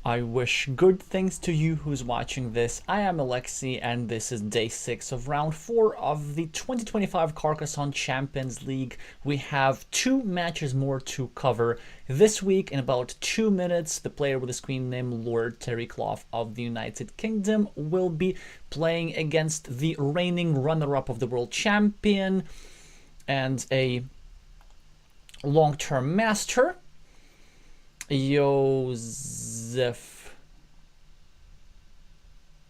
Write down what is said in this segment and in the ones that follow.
I wish good things to you who's watching this. I am Alexey and this is day 6 of round 4 of the 2025 Carcassonne Champions League. We have 2 matches more to cover. This week, in about 2 minutes, the player with the screen name Lord Terrycloth of the United Kingdom will be playing against the reigning runner-up of the world champion and a long-term master, Joseph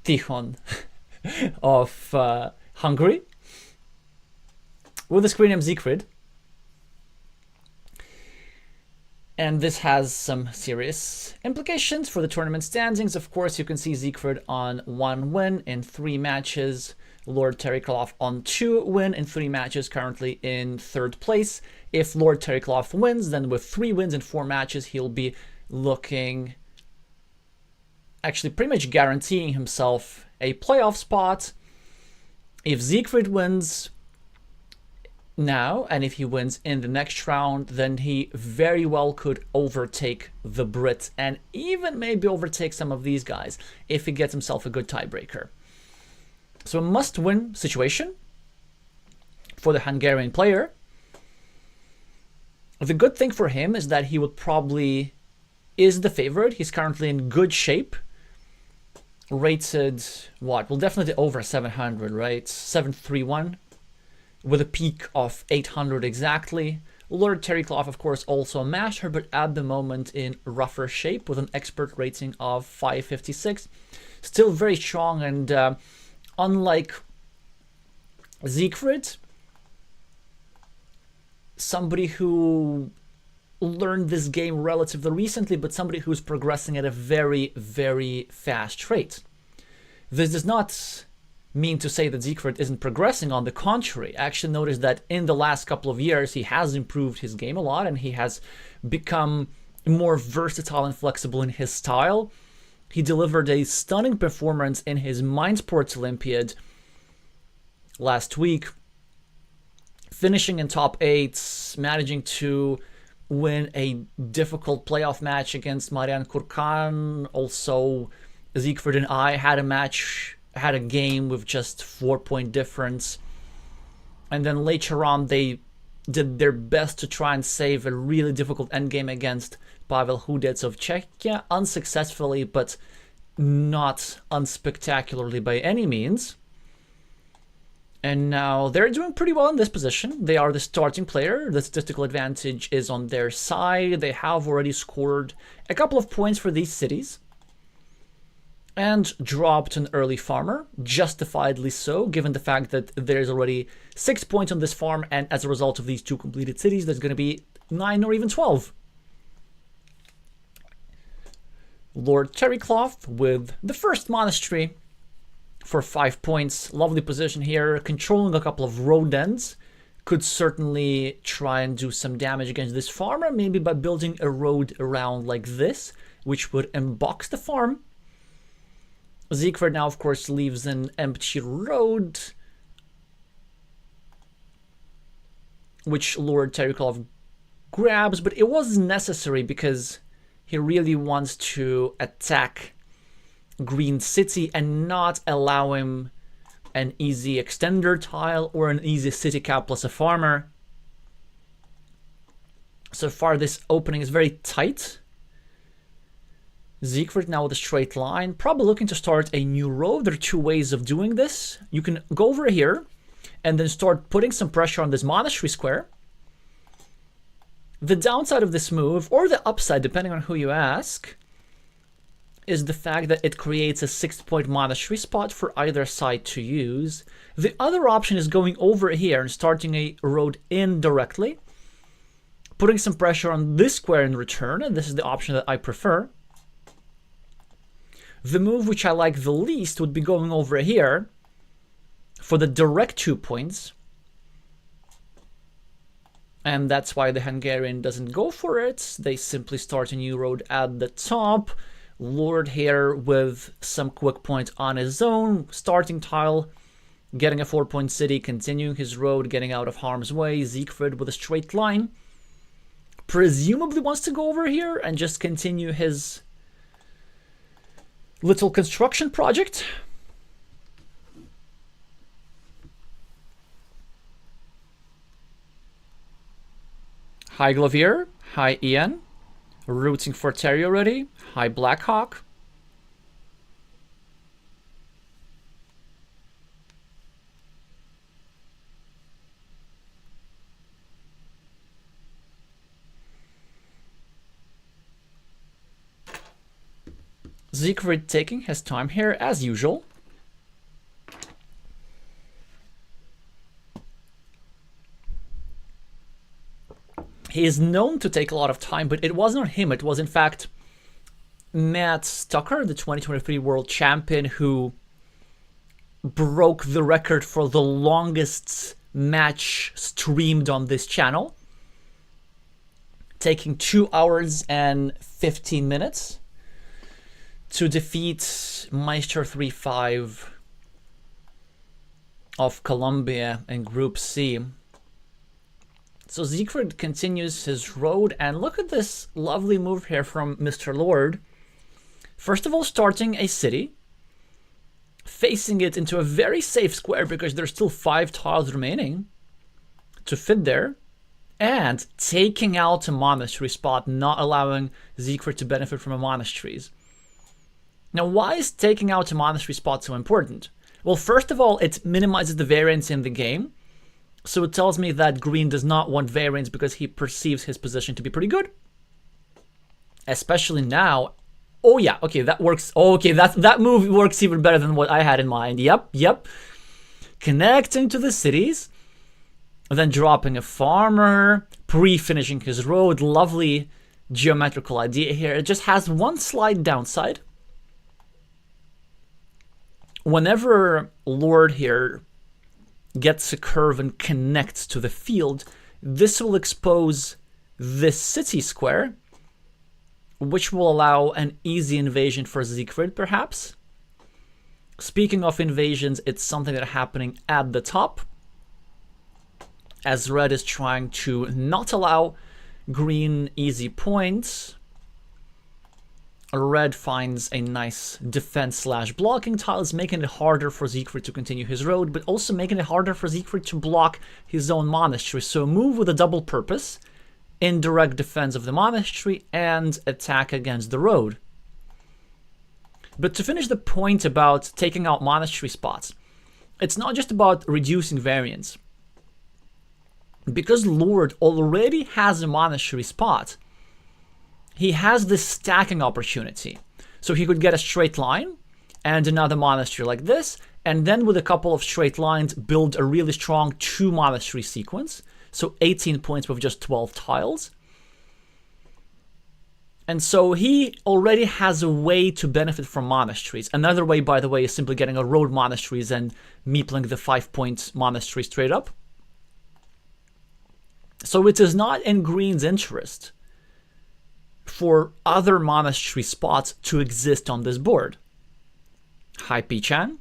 Tichon of Hungary, with the screen name szigfrid. And this has some serious implications for the tournament standings. Of course, you can see szigfrid on 1 win in 3 matches. Lord Terrycloth on 2 win in 3 matches, currently in 3rd place. If Lord Terrycloth wins, then with 3 wins in 4 matches, he'll be looking, actually pretty much guaranteeing himself a playoff spot. If szigfrid wins now, and if he wins in the next round, then he very well could overtake the Brit and even maybe overtake some of these guys if he gets himself a good tiebreaker. So a must-win situation for the Hungarian player. The good thing for him is that he would probably is the favorite. He's currently in good shape. Rated, what? Well, definitely over 700, right? 731 with a peak of 800 exactly. Lord Terrycloth, of course, also a master, but at the moment in rougher shape with an expert rating of 556. Still very strong, and unlike szigfrid, somebody who learned this game relatively recently, but somebody who's progressing at a very, very fast rate. This does not mean to say that szigfrid isn't progressing. On the contrary, I actually noticed that in the last couple of years, he has improved his game a lot, and he has become more versatile and flexible in his style. He delivered a stunning performance in his Mind Sports Olympiad last week, finishing in top 8, managing to win a difficult playoff match against Marian Kurkan. Also, szigfrid and I had a game with just 4-point difference. And then later on, they did their best to try and save a really difficult endgame against Pavel Hudec of Czechia, unsuccessfully, but not unspectacularly by any means. And now they're doing pretty well in this position. They are the starting player. The statistical advantage is on their side. They have already scored a couple of points for these cities and dropped an early farmer, justifiably so, given the fact that there's already 6 points on this farm, and as a result of these 2 completed cities, there's going to be 9 or even 12. Lord Terrycloth with the first monastery for 5 points. Lovely position here, controlling a couple of road ends. Could certainly try and do some damage against this farmer, maybe by building a road around like this, which would unbox the farm. szigfrid now, of course, leaves an empty road, which Lord Terrycloth grabs, but it was necessary because he really wants to attack Green City and not allow him an easy extender tile or an easy city cap plus a farmer. So far, this opening is very tight. szigfrid now with a straight line, probably looking to start a new road. There are 2 ways of doing this. You can go over here and then start putting some pressure on this monastery square. The downside of this move, or the upside, depending on who you ask, is the fact that it creates a 6-point monastery spot for either side to use. The other option is going over here and starting a road indirectly, putting some pressure on this square in return, and this is the option that I prefer. The move which I like the least would be going over here for the direct 2 points. And that's why the Hungarian doesn't go for it. They simply start a new road at the top. Lord here with some quick point on his own. Starting tile, getting a 4-point city, continuing his road, getting out of harm's way. szigfrid with a straight line. presumably wants to go over here and just continue his Little construction project. Hi Glovier. Hi Ian. Rooting for Terry already. Hi Blackhawk. Szigfrid taking his time here as usual. He is known to take a lot of time, but it was not him. It was in fact Matt Stucker, the 2023 world champion, who broke the record for the longest match streamed on this channel, taking 2 hours and 15 minutes to defeat Meister 3-5 of Colombia in Group C. So szigfrid continues his road, and look at this lovely move here from Mr. Lord. First of all, starting a city, facing it into a very safe square because there's still 5 tiles remaining to fit there, and taking out a monastery spot, not allowing szigfrid to benefit from a monasteries. Now, why is taking out a monastery spot so important? Well, first of all, it minimizes the variance in the game. So it tells me that green does not want variance because he perceives his position to be pretty good. Especially now. Oh yeah, okay, that works. Oh, okay, that move works even better than what I had in mind. Yep. Connecting to the cities. Then dropping a farmer. Pre-finishing his road. Lovely geometrical idea here. It just has one slight downside. Whenever Lord here gets a curve and connects to the field, this will expose this city square, which will allow an easy invasion for szigfrid, perhaps. Speaking of invasions, it's something that's happening at the top, as red is trying to not allow green easy points. Red finds a nice defense/blocking tiles, making it harder for szigfrid to continue his road, but also making it harder for szigfrid to block his own monastery. So a move with a double purpose: indirect defense of the monastery and attack against the road. But to finish the point about taking out monastery spots, it's not just about reducing variance. Because Lord already has a monastery spot, he has this stacking opportunity. So he could get a straight line and another monastery like this, and then with a couple of straight lines build a really strong 2 monastery sequence. So 18 points with just 12 tiles. And so he already has a way to benefit from monasteries. Another way, by the way, is simply getting a road monasteries and meepling the 5-point monastery straight up. So it is not in green's interest for other monastery spots to exist on this board. Hi, P-chan.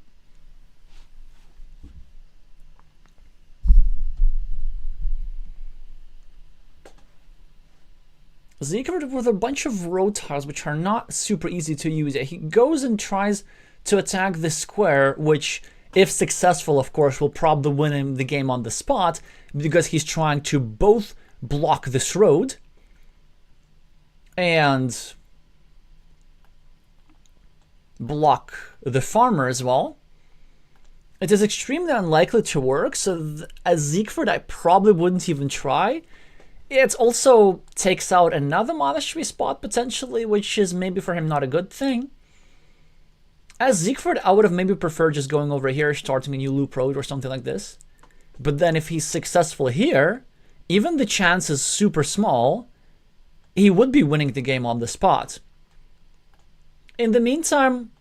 szigfrid with a bunch of road tiles which are not super easy to use. He goes and tries to attack the square, which, if successful, of course, will probably win him the game on the spot, because he's trying to both block this road and block the farmer as well. It is extremely unlikely to work, so as szigfrid, I probably wouldn't even try. It also takes out another monastery spot, potentially, which is maybe for him not a good thing. As szigfrid, I would have maybe preferred just going over here, starting a new loop road or something like this. But then if he's successful here, even the chance is super small, he would be winning the game on the spot. In the meantime,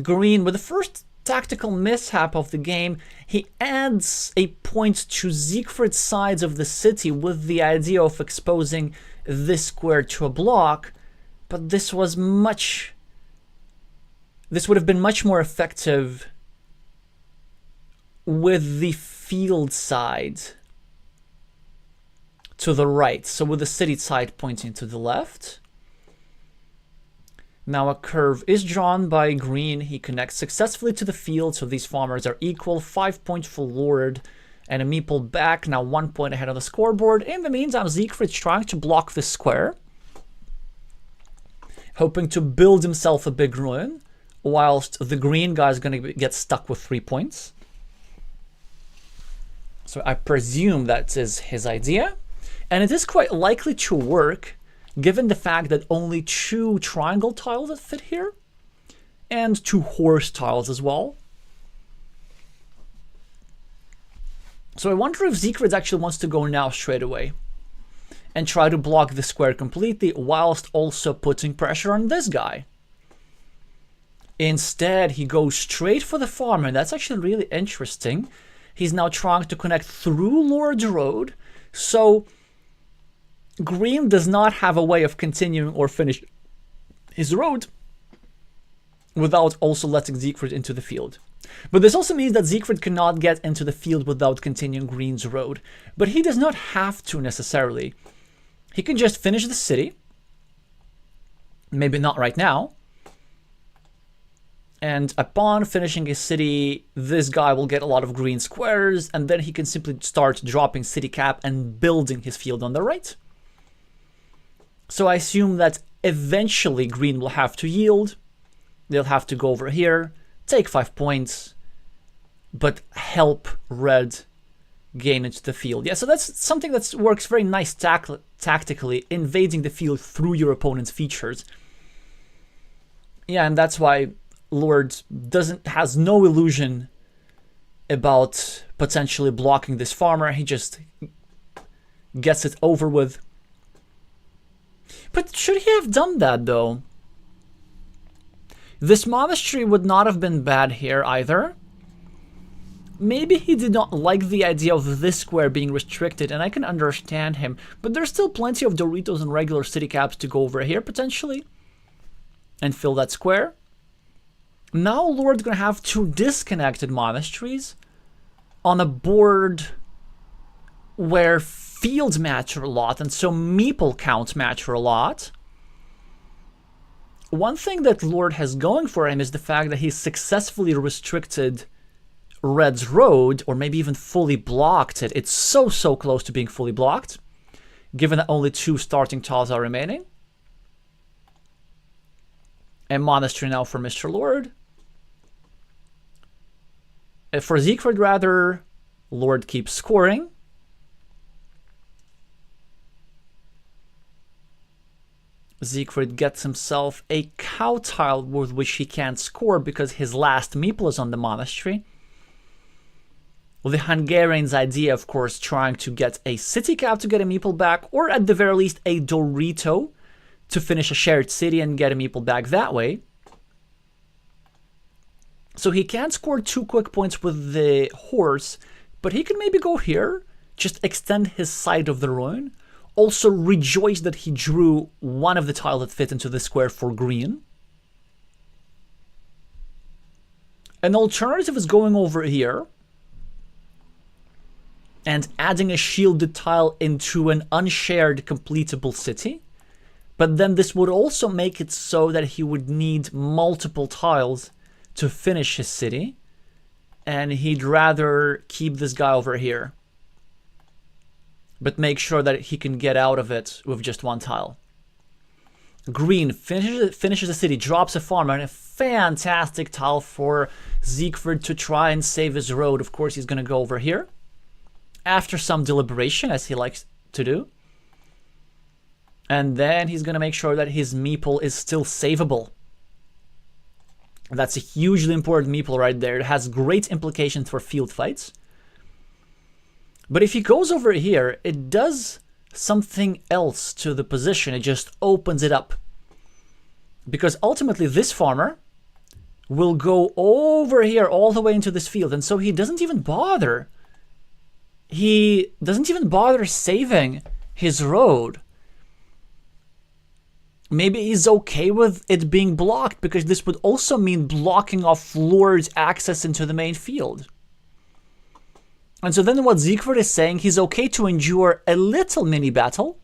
green, with the first tactical mishap of the game, he adds a point to szigfrid's sides of the city with the idea of exposing this square to a block, but this would have been much more effective with the field side to the right, so with the city side pointing to the left. Now a curve is drawn by green. He connects successfully to the field, so these farmers are equal. 5 points for Lord and a meeple back. Now 1 point ahead on the scoreboard. In the meantime, Szigfrid's trying to block this square, hoping to build himself a big ruin, whilst the green guy is going to get stuck with 3 points. So I presume that is his idea. And it is quite likely to work, given the fact that only 2 triangle tiles that fit here, and 2 horse tiles as well. So I wonder if szigfrid actually wants to go now straight away and try to block the square completely, whilst also putting pressure on this guy. Instead, he goes straight for the farm, and that's actually really interesting. He's now trying to connect through Lord's Road, so green does not have a way of continuing or finish his road without also letting szigfrid into the field. But this also means that szigfrid cannot get into the field without continuing green's road. But he does not have to necessarily. He can just finish the city. Maybe not right now. And upon finishing his city, this guy will get a lot of green squares, and then he can simply start dropping city cap and building his field on the right. So I assume that eventually green will have to yield. They'll have to go over here, take 5 points, but help red gain into the field. Yeah, so that's something that works very nice tactically, invading the field through your opponent's features. Yeah, and that's why Lord has no illusion about potentially blocking this farmer. He just gets it over with. But should he have done that, though? This monastery would not have been bad here either. Maybe he did not like the idea of this square being restricted, and I can understand him. But there's still plenty of Doritos and regular city caps to go over here, potentially, and fill that square. Now Lord's going to have 2 disconnected monasteries on a board where fields matter a lot, and so meeple counts matter a lot. One thing that Lord has going for him is the fact that he's successfully restricted red's road, or maybe even fully blocked it. It's so close to being fully blocked, given that only 2 starting tiles are remaining. A monastery now for Mr. Lord. For szigfrid, rather, Lord keeps scoring. szigfrid gets himself a cow tile with which he can't score because his last meeple is on the monastery. Well, the Hungarians' idea, of course, trying to get a city cap to get a meeple back, or at the very least a Dorito to finish a shared city and get a meeple back that way. So he can't score 2 quick points with the horse, but he can maybe go here, just extend his side of the ruin. Also rejoice that he drew one of the tiles that fit into the square for green. An alternative is going over here and adding a shielded tile into an unshared completable city. But then this would also make it so that he would need multiple tiles to finish his city, and he'd rather keep this guy over here, but make sure that he can get out of it with just 1 tile. Green finishes the city, drops a farmer, and a fantastic tile for szigfrid to try and save his road. Of course, he's going to go over here after some deliberation, as he likes to do. And then he's going to make sure that his meeple is still savable. That's a hugely important meeple right there. It has great implications for field fights. But if he goes over here, it does something else to the position. It just opens it up. Because ultimately this farmer will go over here all the way into this field. And so he doesn't even bother. He doesn't even bother saving his road. Maybe he's okay with it being blocked, because this would also mean blocking off Lord's access into the main field. And so then what szigfrid is saying, he's okay to endure a little mini battle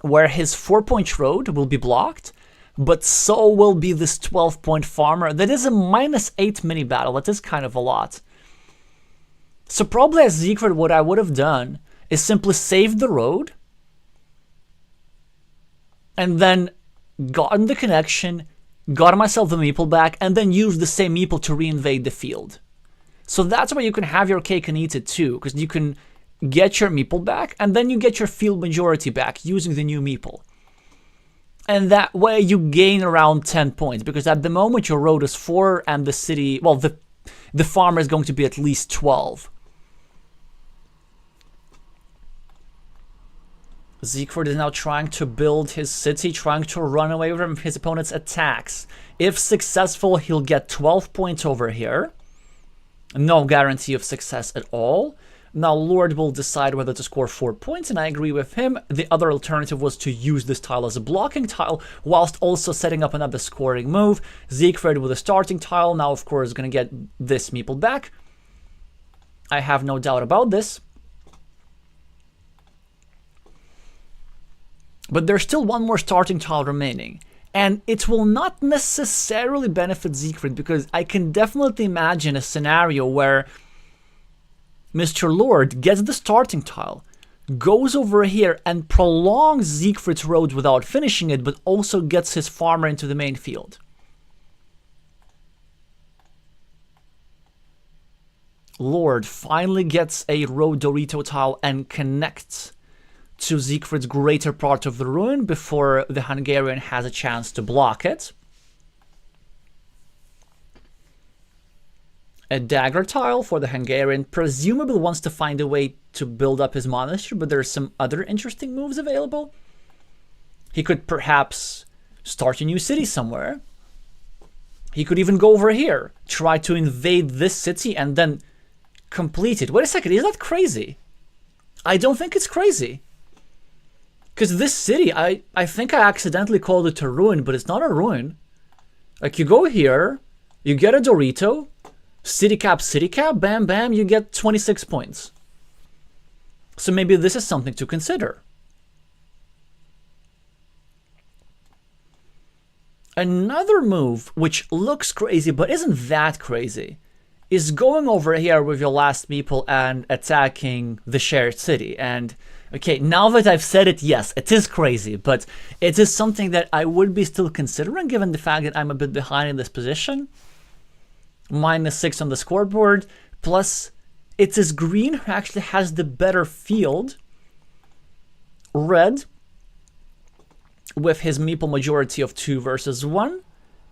where his 4-point road will be blocked, but so will be this 12-point farmer. That is a -8 mini battle. That is kind of a lot. So probably as szigfrid, what I would have done is simply saved the road and then gotten the connection, got myself the meeple back, and then used the same meeple to reinvade the field. So that's where you can have your cake and eat it too, because you can get your meeple back and then you get your field majority back using the new meeple. And that way you gain around 10 points, because at the moment your road is 4 and the city, well, the farmer is going to be at least 12. szigfrid is now trying to build his city, trying to run away from his opponent's attacks. If successful, he'll get 12 points over here. No guarantee of success at all. Now Lord will decide whether to score 4 points, and I agree with him. The other alternative was to use this tile as a blocking tile, whilst also setting up another scoring move. szigfrid with a starting tile, now of course is going to get this meeple back. I have no doubt about this. But there's still one more starting tile remaining. And it will not necessarily benefit szigfrid, because I can definitely imagine a scenario where Mr. Lord gets the starting tile, goes over here and prolongs szigfrid's road without finishing it, but also gets his farmer into the main field. Lord finally gets a road Dorito tile and connects to szigfrid's greater part of the ruin before the Hungarian has a chance to block it. A dagger tile for the Hungarian, presumably wants to find a way to build up his monastery, but there's some other interesting moves available. He could perhaps start a new city somewhere. He could even go over here, try to invade this city and then complete it. Wait a second, is that crazy? I don't think it's crazy. Because this city, I think I accidentally called it a ruin, but it's not a ruin. Like, you go here, you get a Dorito, city cap, bam, bam, you get 26 points. So maybe this is something to consider. Another move, which looks crazy but isn't that crazy, is going over here with your last meeple and attacking the shared city. And okay, now that I've said it, yes, it is crazy, but it is something that I would be still considering given the fact that I'm a bit behind in this position. -6 on the scoreboard, plus it is green who actually has the better field. Red, with his meeple majority of 2 versus 1,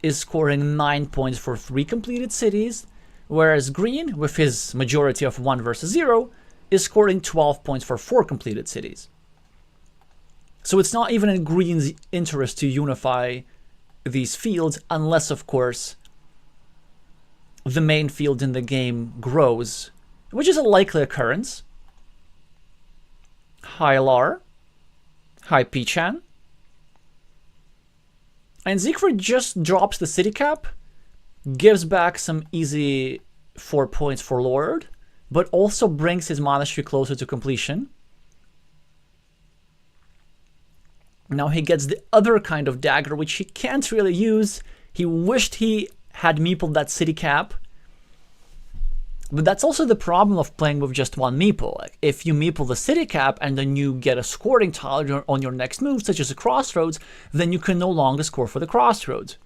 is scoring 9 points for 3 completed cities, whereas green, with his majority of 1 versus 0, is scoring 12 points for 4 completed cities. So it's not even in green's interest to unify these fields, unless, of course, the main field in the game grows, which is a likely occurrence. Hi Lar, hi Pichan. And szigfrid just drops the city cap, gives back some easy 4 points for Lord, but also brings his monastery closer to completion. Now he gets the other kind of dagger, which he can't really use. He wished he had meepled that city cap. But that's also the problem of playing with just one meeple. Like, if you meeple the city cap and then you get a scoring tile on your next move, such as a crossroads, then you can no longer score for the crossroads.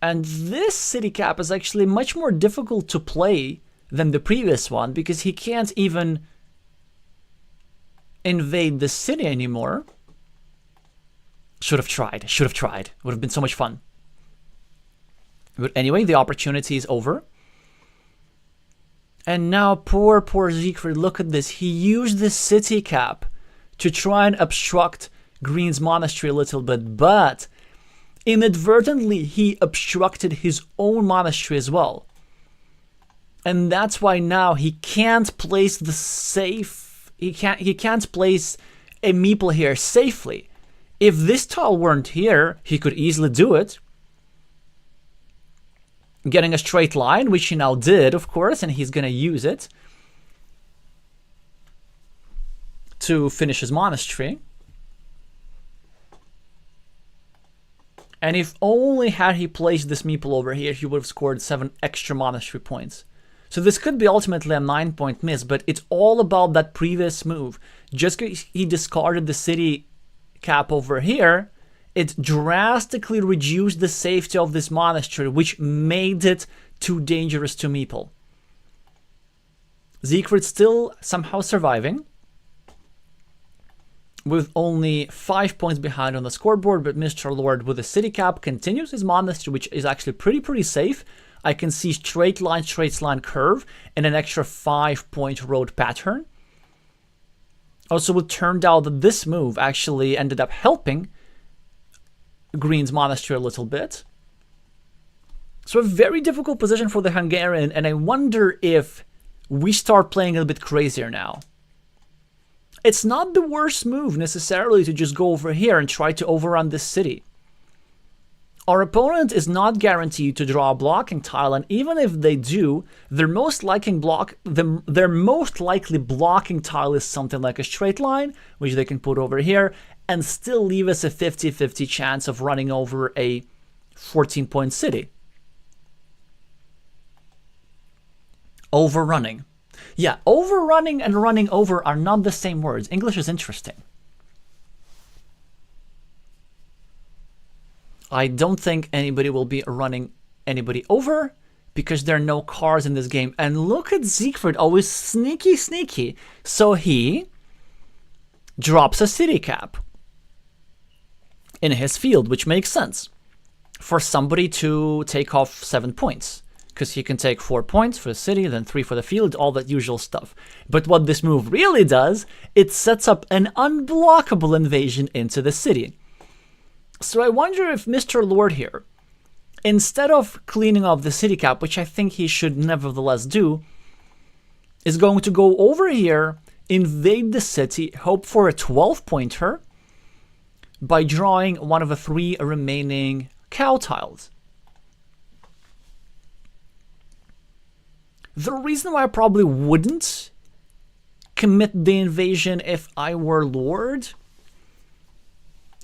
And this city cap is actually much more difficult to play than the previous one, because he can't even invade the city anymore. Should have tried. Would have been so much fun. But anyway, the opportunity is over. And now poor szigfrid, look at this. He used this city cap to try and obstruct green's monastery a little bit, but inadvertently he obstructed his own monastery as well. And that's why now he can't place the safe, he can't place a meeple here safely. If this tile weren't here, he could easily do it, getting a straight line, which he now did, of course, and he's gonna use it to finish his monastery. And if only had he placed this meeple over here, he would have scored 7 extra monastery points. So this could be ultimately a 9-point miss, but it's all about that previous move. Just because he discarded the city cap over here, it drastically reduced the safety of this monastery, which made it too dangerous to meeple. Szigfrid still somehow surviving, with only 5 points behind on the scoreboard, but Mr. Lord with the city cap continues his monastery, which is actually pretty safe. I can see straight line curve and an extra 5-point road pattern. Also, it turned out that this move actually ended up helping Green's monastery a little bit. So a very difficult position for the Hungarian, and I wonder if we start playing a little bit crazier now. It's not the worst move necessarily to just go over here and try to overrun this city. Our opponent is not guaranteed to draw a blocking tile, and even if they do, their most likely blocking tile is something like a straight line, which they can put over here, and still leave us a 50-50 chance of running over a 14-point city. Overrunning. Yeah, overrunning and running over are not the same words. English is interesting. I don't think anybody will be running anybody over because there are no cars in this game. And look at Szigfrid, always sneaky. So he drops a city cap in his field, which makes sense for somebody to take off 7 points. Because he can take 4 points for the city, then 3 for the field, all that usual stuff. But what this move really does, it sets up an unblockable invasion into the city. So I wonder if Mr. Lord here, instead of cleaning off the city cap, which I think he should nevertheless do, is going to go over here, invade the city, hope for a 12-pointer by drawing one of the 3 remaining cow tiles. The reason why I probably wouldn't commit the invasion if I were Lord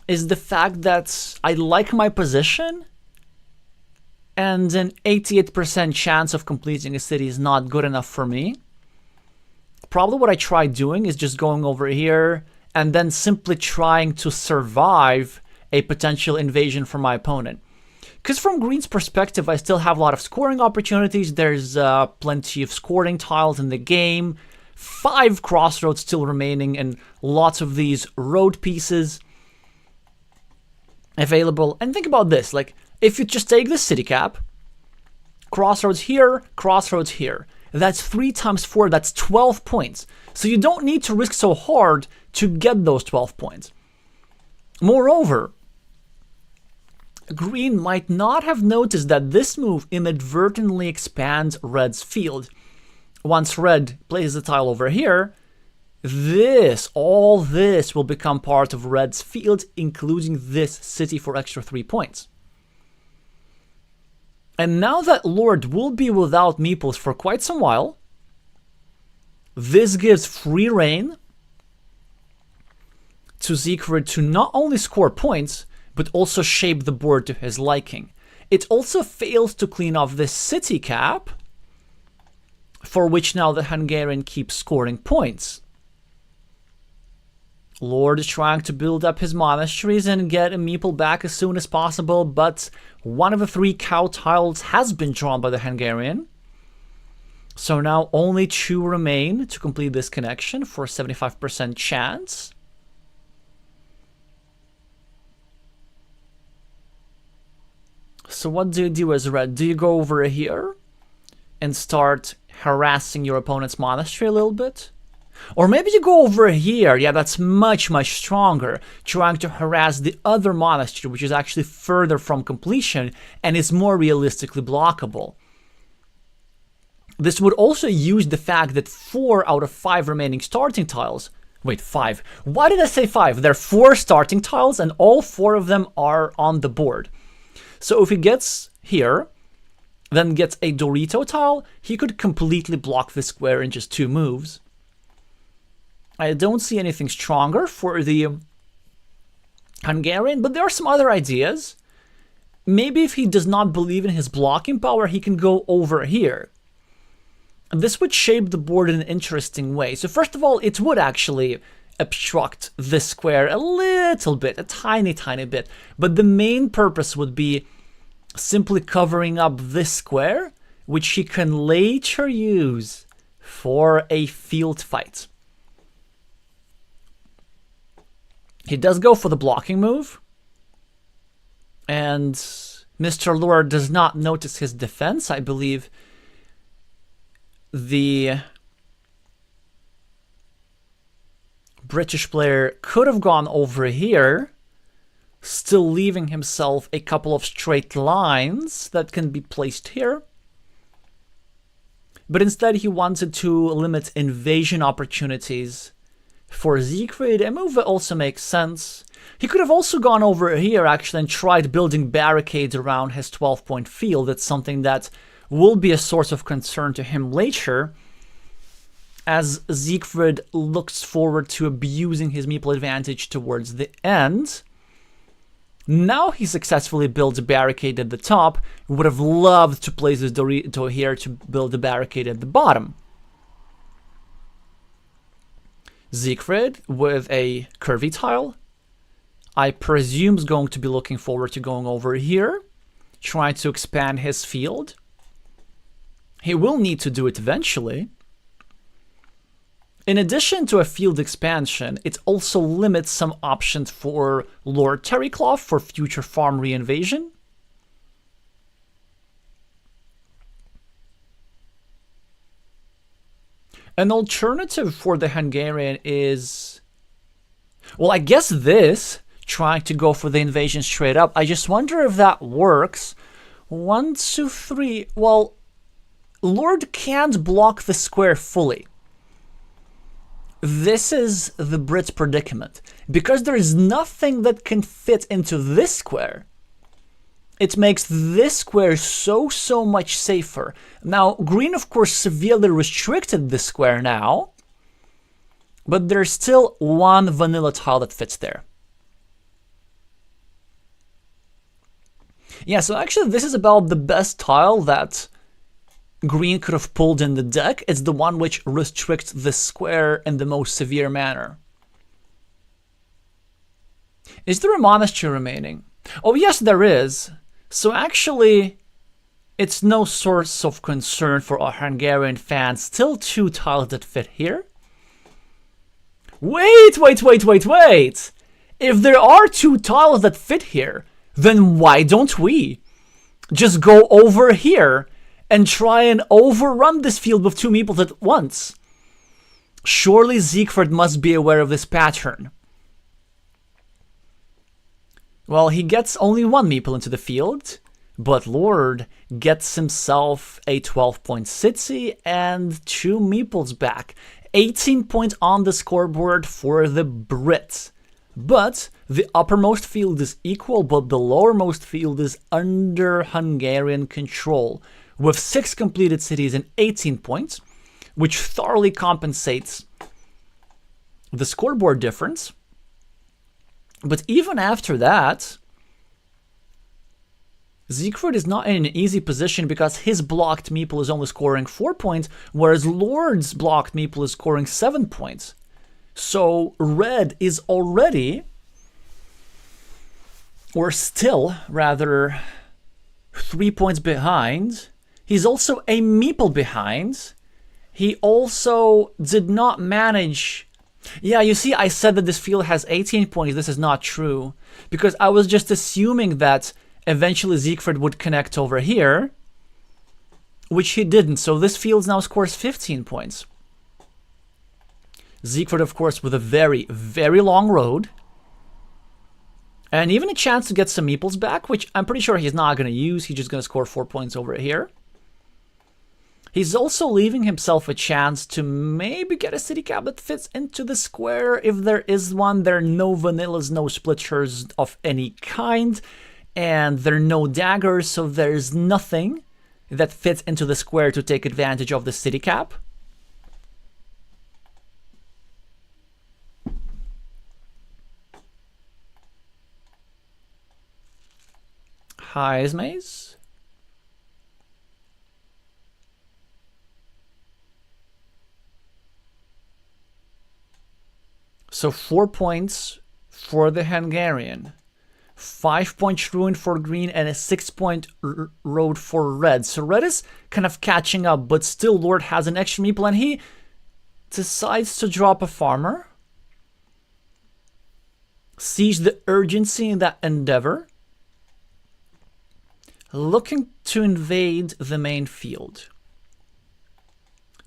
is the fact that I like my position, and an 88% chance of completing a city is not good enough for me. Probably what I try doing is just going over here and then simply trying to survive a potential invasion from my opponent. Because from Green's perspective, I still have a lot of scoring opportunities. There's plenty of scoring tiles in the game, 5 crossroads still remaining, and lots of these road pieces available. And think about this, like, if you just take the city cap, crossroads here, that's 3 times 4, that's 12 points. So you don't need to risk so hard to get those 12 points. Moreover, Green might not have noticed that this move inadvertently expands Red's field. Once Red places the tile over here, all this will become part of Red's field, including this city for extra 3 points. And now that Lord will be without meeples for quite some while, this gives free reign to Szigfrid to not only score points, but also shape the board to his liking. It also fails to clean off this city cap, for which now the Hungarian keeps scoring points. Lord is trying to build up his monasteries and get a meeple back as soon as possible, but one of the 3 cow tiles has been drawn by the Hungarian. So now only 2 remain to complete this connection for a 75% chance. So what do you do as Red? Do you go over here and start harassing your opponent's monastery a little bit? Or maybe you go over here, yeah, that's much stronger, trying to harass the other monastery, which is actually further from completion and is more realistically blockable. This would also use the fact that 4 out of 5 remaining starting tiles, wait, 5, why did I say 5? There are 4 starting tiles and all 4 of them are on the board. So if he gets here, then gets a Dorito tile, he could completely block this square in just 2 moves. I don't see anything stronger for the Hungarian, but there are some other ideas. maybe if he does not believe in his blocking power, he can go over here. And this would shape the board in an interesting way. So first of all, it would actually obstruct this square a little bit, a tiny, tiny bit. But the main purpose would be simply covering up this square, which he can later use for a field fight. He does go for the blocking move. And Mr. Lord does not notice his defense. I believe the British player could have gone over here, still leaving himself a couple of straight lines that can be placed here. But instead he wanted to limit invasion opportunities for szigfrid. A move that also makes sense. He could have also gone over here actually and tried building barricades around his 12-point field. It's something that will be a source of concern to him later, as szigfrid looks forward to abusing his meeple advantage towards the end. Now he successfully builds a barricade at the top. Would have loved to place his Dorito here to build a barricade at the bottom. szigfrid with a curvy tile, I presume is going to be looking forward to going over here, trying to expand his field. He will need to do it eventually. In addition to a field expansion, it also limits some options for Lord Terrycloth for future farm reinvasion. An alternative for the Hungarian is, well, I guess this, trying to go for the invasion straight up. I just wonder if that works. 1, 2, 3. Well, Lord can't block the square fully. This is the Brit's predicament. Because there is nothing that can fit into this square, it makes this square so much safer. Now, green, of course, severely restricted this square now, but there's still one vanilla tile that fits there. Yeah, so actually this is about the best tile that green could have pulled in the deck. It's the one which restricts the square in the most severe manner. Is there a monastery remaining? Oh yes, there is. So actually, it's no source of concern for our Hungarian fans. Still 2 tiles that fit here. Wait! If there are 2 tiles that fit here, then why don't we just go over here and try and overrun this field with 2 meeples at once? Surely szigfrid must be aware of this pattern. Well, he gets only 1 meeple into the field, but Lord gets himself a 12-point city and 2 meeples back. 18 points on the scoreboard for the Brit. But the uppermost field is equal, but the lowermost field is under Hungarian control, with 6 completed cities and 18 points, which thoroughly compensates the scoreboard difference. But even after that, szigfrid is not in an easy position because his blocked meeple is only scoring 4 points, whereas Lord's blocked meeple is scoring 7 points. So red is already, or still rather, 3 points behind. He's also a meeple behind. He also did not manage. Yeah, you see, I said that this field has 18 points. This is not true, because I was just assuming that eventually szigfrid would connect over here, which he didn't. So this field now scores 15 points. szigfrid, of course, with a very long road, and even a chance to get some meeples back, which I'm pretty sure he's not going to use. He's just going to score 4 points over here. He's also leaving himself a chance to maybe get a city cap that fits into the square. If there is one, there are no vanillas, no splitters of any kind, and there are no daggers, so there's nothing that fits into the square to take advantage of the city cap. ties maze. So 4 points for the Hungarian. 5 points ruined for green and a 6-point road for red. So red is kind of catching up, but still Lord has an extra meeple and he decides to drop a farmer. Sees the urgency in that endeavor. Looking to invade the main field.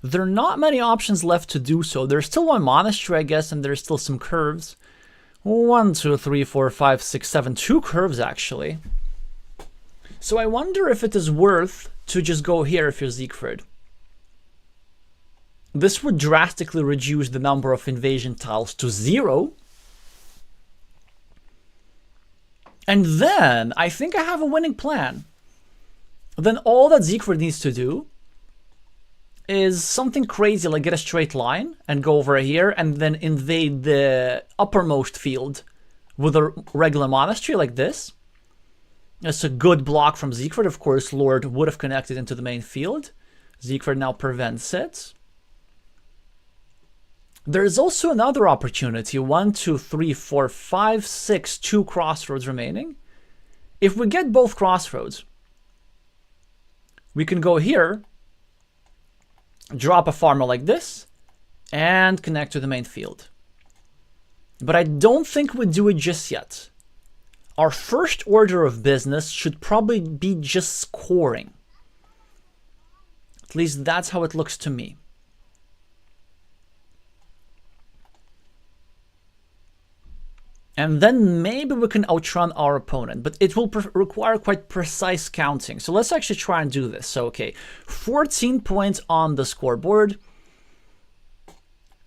There are not many options left to do so. There's still one monastery, I guess, and there's still some curves. 1, 2, 3, 4, 5, 6, 7. 2 curves, actually. So I wonder if it is worth to just go here if you're szigfrid. This would drastically reduce the number of invasion tiles to 0. And then I think I have a winning plan. Then all that szigfrid needs to do is something crazy like get a straight line and go over here and then invade the uppermost field with a regular monastery like this. It's a good block from szigfrid. Of course, Lord would have connected into the main field. szigfrid now prevents it. There is also another opportunity. 1, 2, 3, 4, 5, 6, 2 crossroads remaining. If we get both crossroads, we can go here, drop a farmer like this, and connect to the main field. But I don't think we do it just yet. Our first order of business should probably be just scoring. At least that's how it looks to me. And then maybe we can outrun our opponent, but it will require quite precise counting. So let's actually try and do this. So, okay, 14 points on the scoreboard.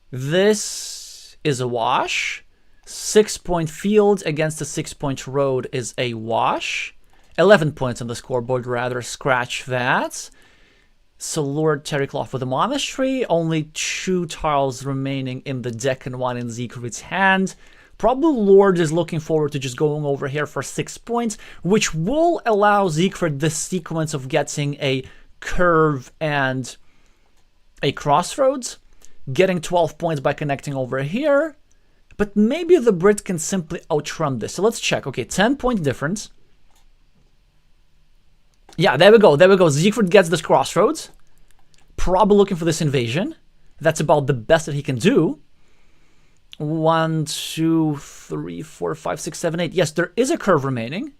This is a wash. 6-point field against a 6-point road is a wash. 11 points on the scoreboard, rather, scratch that. So Lord Terrycloth with a monastery. Only 2 tiles remaining in the deck and 1 in szigfrid's hand. Probably Lord is looking forward to just going over here for 6 points, which will allow szigfrid this sequence of getting a curve and a crossroads, getting 12 points by connecting over here. But maybe the Brit can simply outrun this. So let's check. Okay, 10-point difference. Yeah, there we go. There we go. szigfrid gets this crossroads. Probably looking for this invasion. That's about the best that he can do. 1, 2, 3, 4, 5, 6, 7, 8. Yes, there is a curve remaining.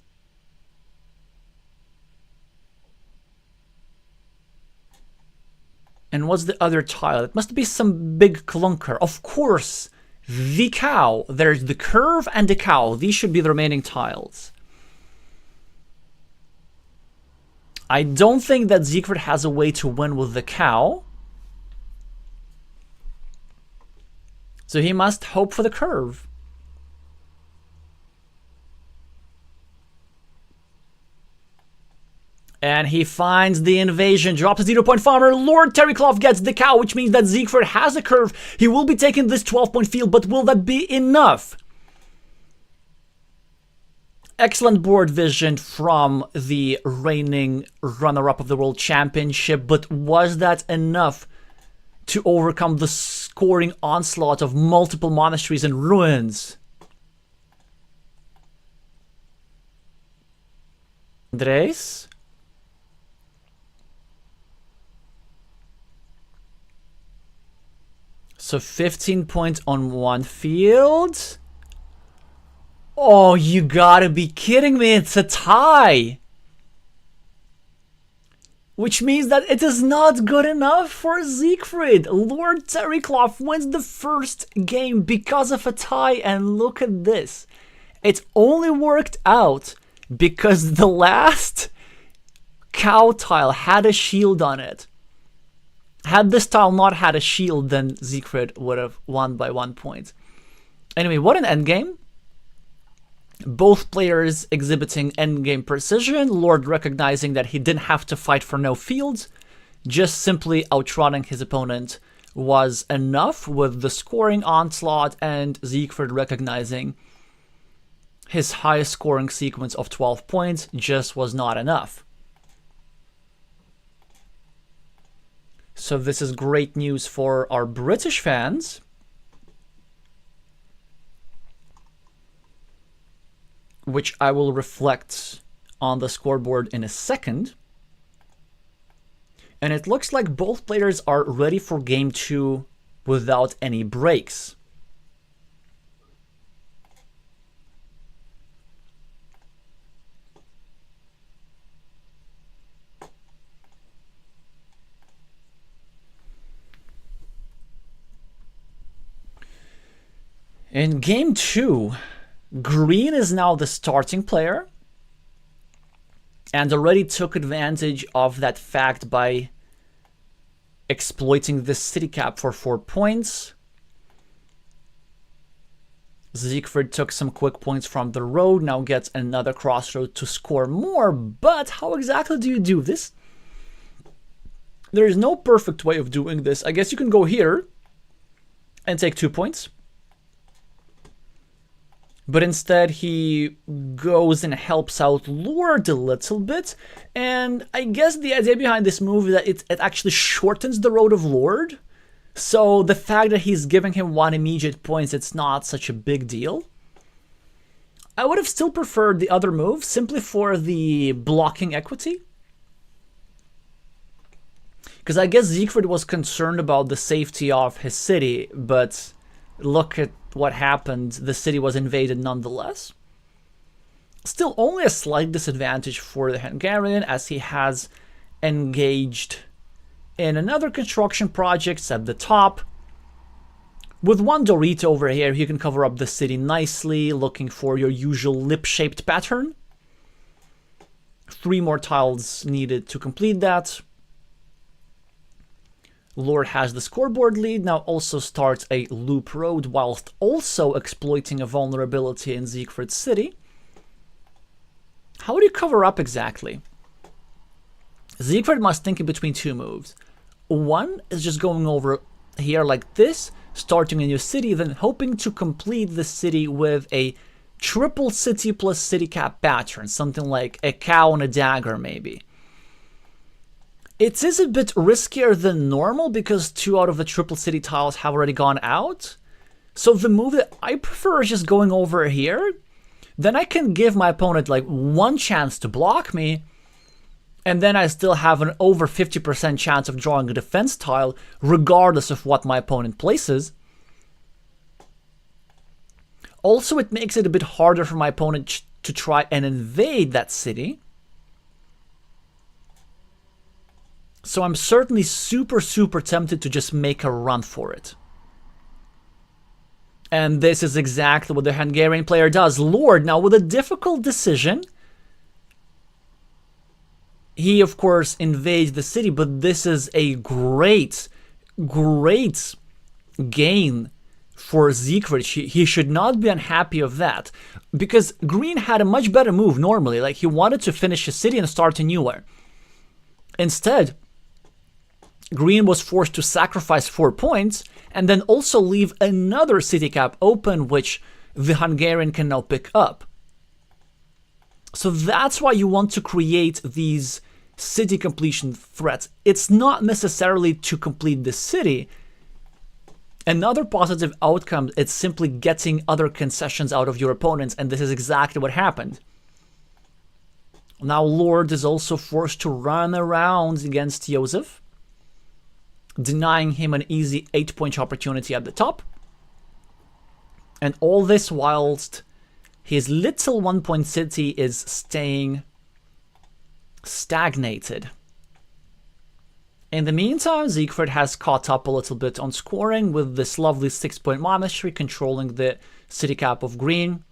And what's the other tile? It must be some big clunker. Of course, the cow. There's the curve and the cow. These should be the remaining tiles. I don't think that szigfrid has a way to win with the cow. So he must hope for the curve. And he finds the invasion, drops a 0-point farmer. Lord Terrycloth gets the cow, which means that szigfrid has a curve. He will be taking this 12-point field, but will that be enough? Excellent board vision from the reigning runner-up of the World Championship, but was that enough to overcome the scoring onslaught of multiple monasteries and ruins? Andres? So 15 points on one field. Oh, you gotta be kidding me. It's a tie. Which means that it is not good enough for szigfrid. Lord Terrycloth wins the first game because of a tie, and look at this. It only worked out because the last cow tile had a shield on it. Had this tile not had a shield, then szigfrid would have won by 1 point. Anyway, what an endgame. Both players exhibiting endgame precision, Lord recognizing that he didn't have to fight for no fields, just simply outrunning his opponent was enough with the scoring onslaught, and szigfrid recognizing his highest scoring sequence of 12 points just was not enough. So this is great news for our British fans. Which I will reflect on the scoreboard in a second. And it looks like both players are ready for game 2 without any breaks. In game 2, Green is now the starting player and already took advantage of that fact by exploiting the city cap for 4 points. Szigfrid took some quick points from the road, now gets another crossroad to score more, but how exactly do you do this? There is no perfect way of doing this. I guess you can go here and take 2 points. But instead he goes and helps out Lord a little bit. And I guess the idea behind this move is that it actually shortens the road of Lord. So the fact that he's giving him 1 immediate points, it's not such a big deal. I would have still preferred the other move simply for the blocking equity. Because I guess Szigfrid was concerned about the safety of his city, but look at what happened. The city was invaded nonetheless. Still only a slight disadvantage for the Hungarian, as he has engaged in another construction project at the top. With 1 Dorito over here, you can cover up the city nicely, looking for your usual lip-shaped pattern. 3 more tiles needed to complete that. Lord has the scoreboard lead, now also starts a loop road whilst also exploiting a vulnerability in Szigfrid's city. How do you cover up exactly? Szigfrid must think in between 2 moves. One is just going over here like this, starting a new city, then hoping to complete the city with a triple city plus city cap pattern, something like a cow and a dagger maybe. It is a bit riskier than normal because 2 out of the triple city tiles have already gone out. So the move that I prefer is just going over here. Then I can give my opponent like 1 chance to block me. And then I still have an over 50% chance of drawing a defense tile regardless of what my opponent places. Also, it makes it a bit harder for my opponent to try and invade that city. So I'm certainly super tempted to just make a run for it. And this is exactly what the Hungarian player does. Lord, now with a difficult decision. He, of course, invades the city, but this is a great gain for Szigfrid. He should not be unhappy of that. Because Green had a much better move normally. Like, he wanted to finish his city and start a new one. Instead, Green was forced to sacrifice 4 points and then also leave another city cap open, which the Hungarian can now pick up. So that's why you want to create these city completion threats. It's not necessarily to complete the city. Another positive outcome is simply getting other concessions out of your opponents, and this is exactly what happened. Now Lord is also forced to run around against Joseph, denying him an easy 8-point opportunity at the top. And all this whilst his little 1-point city is staying stagnated. In the meantime, Szigfrid has caught up a little bit on scoring with this lovely 6-point monastery controlling the city cap of Green.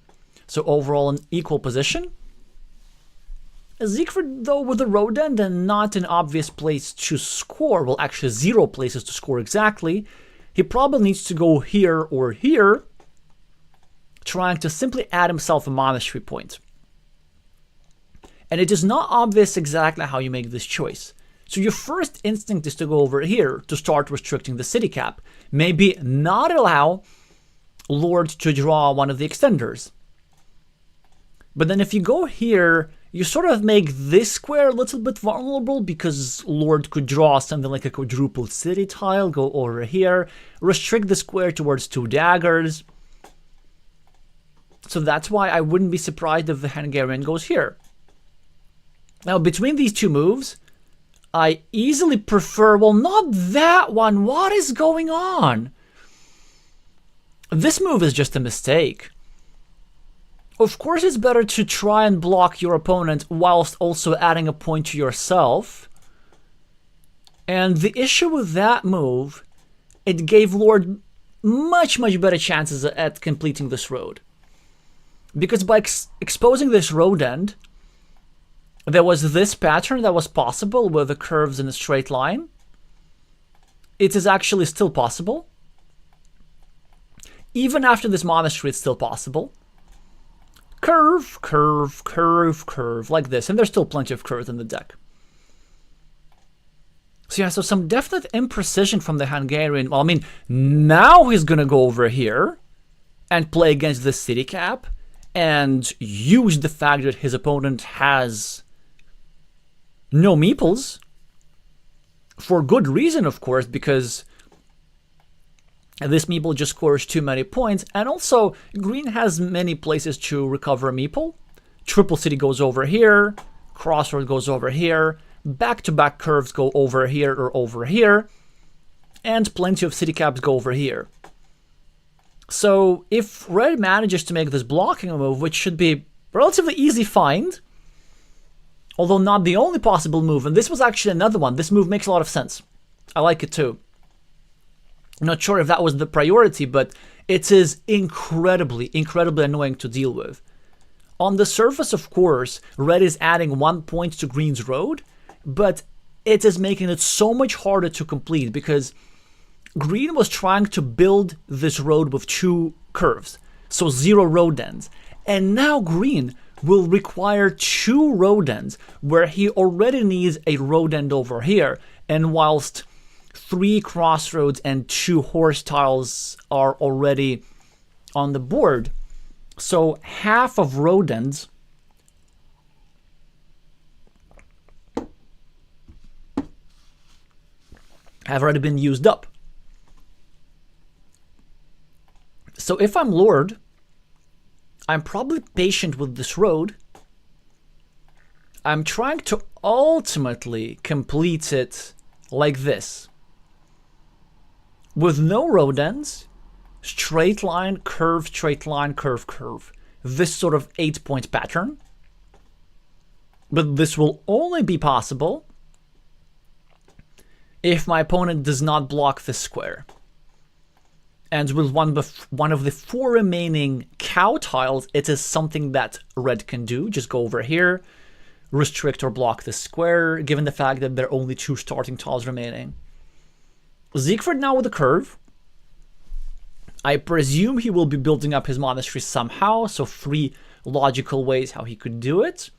So overall an equal position. Szigfrid, though, with the road end and not an obvious place to score, well, actually 0 places to score exactly, he probably needs to go here or here, trying to simply add himself a monastery point. And it is not obvious exactly how you make this choice. So your first instinct is to go over here to start restricting the city cap. Maybe not allow Lord to draw one of the extenders. But then if you go here, you sort of make this square a little bit vulnerable because Lord could draw something like a quadruple city tile, go over here, restrict the square towards 2 daggers. So that's why I wouldn't be surprised if the Hungarian goes here. Now, between these two moves, I easily prefer, well, not that one. What is going on? This move is just a mistake. Of course, it's better to try and block your opponent whilst also adding a point to yourself. And the issue with that move, it gave Lord much better chances at completing this road. Because by exposing this road end, there was this pattern that was possible with the curves in a straight line. It is actually still possible. Even after this monastery, it's still possible. Curve, curve, curve, curve, like this. And there's still plenty of curves in the deck. So yeah, so some definite imprecision from the Hungarian. Well, I mean, now he's going to go over here and play against the city cap and use the fact that his opponent has no meeples. For good reason, of course, because this meeple just scores too many points, and also green has many places to recover a meeple. Triple city goes over here, crossroad goes over here, back-to-back curves go over here or over here, and plenty of city caps go over here. So if red manages to make this blocking move, which should be relatively easy find, although not the only possible move, and this was actually another one, this move makes a lot of sense. I like it too. I'm not sure if that was the priority, but it is incredibly annoying to deal with. On the surface, of course, red is adding 1 point to green's road, but it is making it so much harder to complete because green was trying to build this road with 2 curves, so 0 road ends. And now green will require 2 road ends where he already needs a road end over here, and whilst 3 crossroads and 2 horse tiles are already on the board. So half of road ends have already been used up. So if I'm Lord, I'm probably patient with this road. I'm trying to ultimately complete it like this. With no road ends, straight line, curve, straight line, curve, curve. This sort of 8-point pattern. But this will only be possible if my opponent does not block this square. And with one of the 4 remaining cow tiles, it is something that red can do. Just go over here, restrict or block this square, given the fact that there are only 2 starting tiles remaining. szigfrid now with a curve. I presume he will be building up his monastery somehow, so 3 logical ways how he could do it.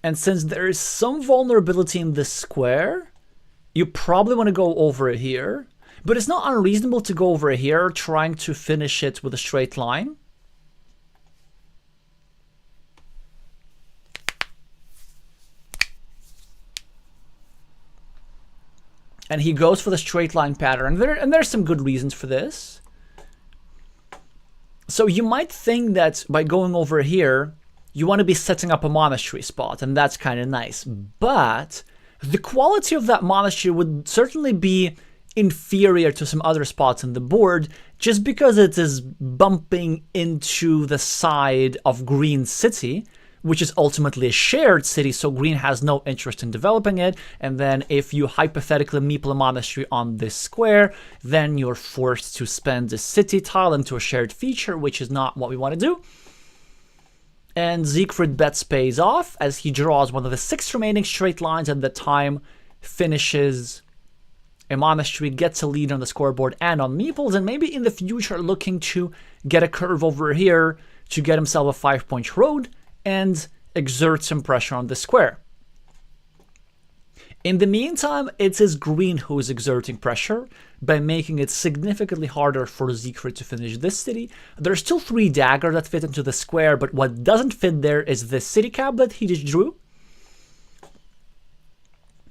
And since there is some vulnerability in this square, you probably want to go over here. But it's not unreasonable to go over here trying to finish it with a straight line. And he goes for the straight line pattern. And there's some good reasons for this. So you might think that by going over here, you want to be setting up a monastery spot, and that's kind of nice. But the quality of that monastery would certainly be inferior to some other spots on the board, just because it is bumping into the side of green city, which is ultimately a shared city, so green has no interest in developing it. And then if you hypothetically meeple a monastery on this square, then you're forced to spend the city tile into a shared feature, which is not what we want to do. And szigfrid bets pays off as he draws one of the 6 remaining straight lines at the time, finishes a monastery, gets a lead on the scoreboard and on meeples, and maybe in the future looking to get a curve over here to get himself a 5-point road and exert some pressure on the square. In the meantime, it is green who is exerting pressure by making it significantly harder for szigfrid to finish this city. There's still 3 daggers that fit into the square, but what doesn't fit there is the city cap that he just drew.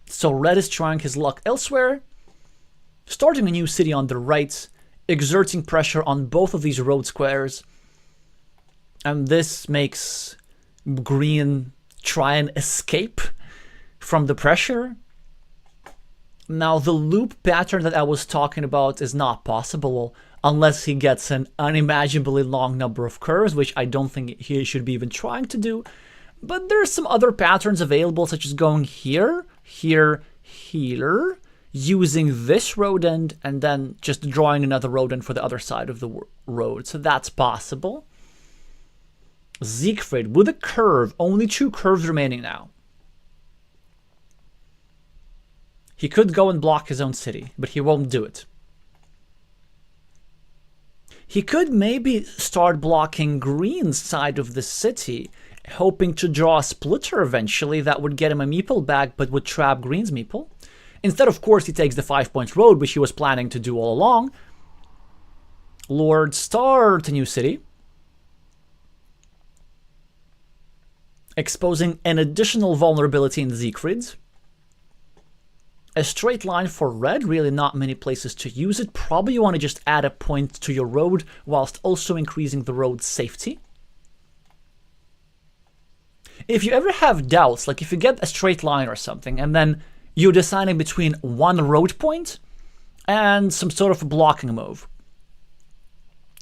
So red is trying his luck elsewhere, starting a new city on the right, exerting pressure on both of these road squares. And this makes green try and escape from the pressure. Now, the loop pattern that I was talking about is not possible unless he gets an unimaginably long number of curves, which I don't think he should be even trying to do. But there are some other patterns available, such as going here, here, here, using this road end, and then just drawing another road end for the other side of the road. So that's possible. szigfrid with a curve, only 2 curves remaining now. He could go and block his own city, but he won't do it. He could maybe start blocking green's side of the city, hoping to draw a splitter eventually that would get him a meeple back, but would trap green's meeple. Instead, of course, he takes the 5-point road, which he was planning to do all along. Lord start a new city, exposing an additional vulnerability in szigfrid. A straight line for red, really not many places to use it. Probably you want to just add a point to your road whilst also increasing the road's safety. If you ever have doubts, like if you get a straight line or something, and then you're deciding between one road point and some sort of a blocking move,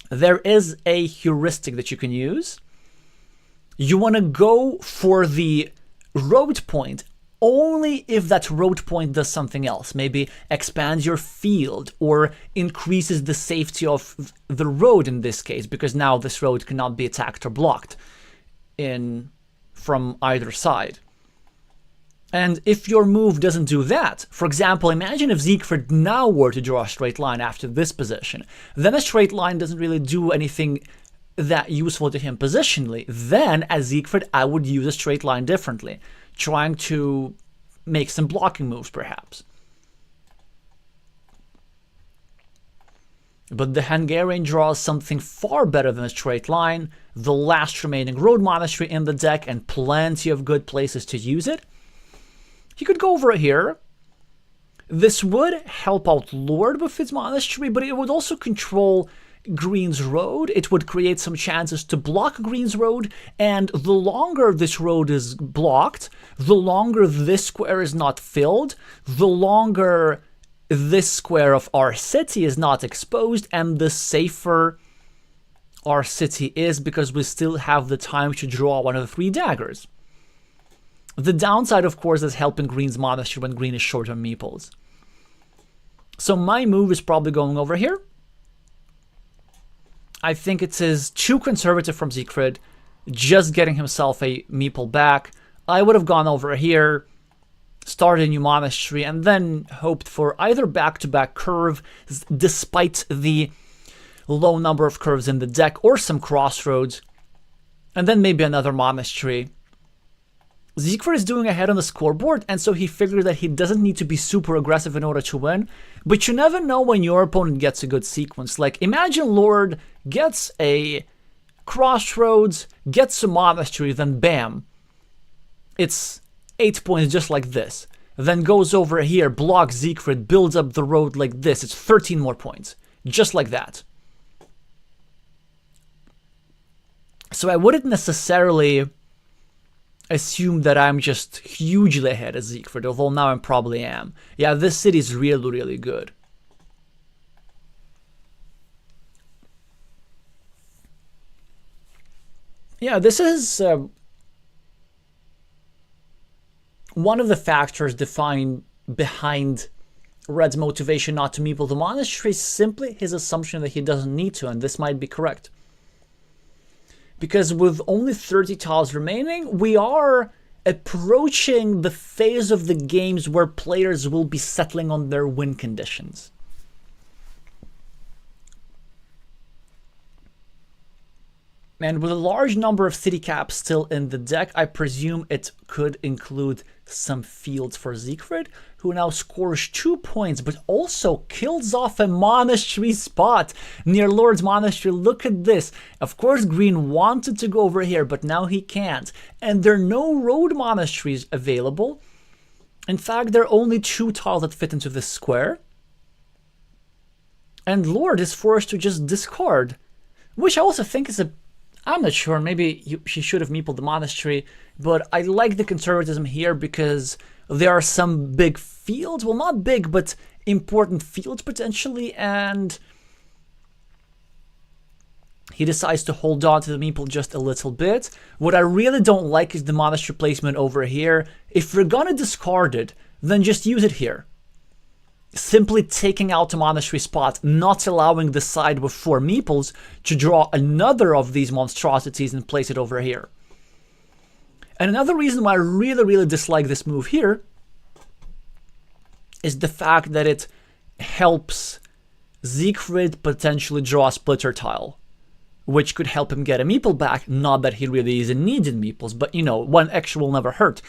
there is a heuristic that you can use. You want to go for the road point only if that road point does something else, maybe expands your field or increases the safety of the road in this case, because now this road cannot be attacked or blocked from either side. And if your move doesn't do that, for example, imagine if szigfrid now were to draw a straight line after this position, then a straight line doesn't really do anything that useful to him positionally. Then, as szigfrid, I would use a straight line differently, trying to make some blocking moves, perhaps. But the Hungarian draws something far better than a straight line, the last remaining road monastery in the deck, and plenty of good places to use it. He could go over here. This would help out Lord with his monastery, but it would also control green's road. It would create some chances to block green's road, and the longer this road is blocked, the longer this square is not filled, the longer this square of our city is not exposed, and the safer our city is because we still have the time to draw one of the 3 daggers. The downside, of course, is helping green's monastery when green is short on meeples. So my move is probably going over here. I think it is too conservative from szigfrid, just getting himself a meeple back. I would have gone over here, started a new monastery, and then hoped for either back-to-back curve, despite the low number of curves in the deck, or some crossroads, and then maybe another monastery. szigfrid is doing ahead on the scoreboard, and so he figured that he doesn't need to be super aggressive in order to win. But you never know when your opponent gets a good sequence. Like, imagine Lord gets a crossroads, gets a monastery, then bam, it's 8 points just like this. Then goes over here, blocks szigfrid, builds up the road like this. It's 13 more points, just like that. So I wouldn't necessarily assume that I'm just hugely ahead of szigfrid, although now I probably am. Yeah, this city is really, really good. Yeah, this is one of the factors behind Red's motivation not to meeple the monastery is simply his assumption that he doesn't need to, and this might be correct. Because with only 30 tiles remaining, we are approaching the phase of the games where players will be settling on their win conditions. And with a large number of city caps still in the deck, I presume it could include some fields for szigfrid, who now scores 2 points, but also kills off a monastery spot near Lord's Monastery. Look at this. Of course, green wanted to go over here, but now he can't. And there are no road monasteries available. In fact, there are only 2 tiles that fit into this square. And Lord is forced to just discard, which I also think is a... I'm not sure, maybe she should have meepled the monastery, but I like the conservatism here because there are some big fields, well, not big, but important fields potentially, and he decides to hold on to the meeple just a little bit. What I really don't like is the monastery placement over here. If we're gonna discard it, then just use it here. Simply taking out the monastery spot, not allowing the side with 4 meeples to draw another of these monstrosities and place it over here. And another reason why I really dislike this move here is the fact that it helps szigfrid potentially draw a splitter tile, which could help him get a meeple back. Not that he really is in need in meeples, but you know, 1 extra will never hurt.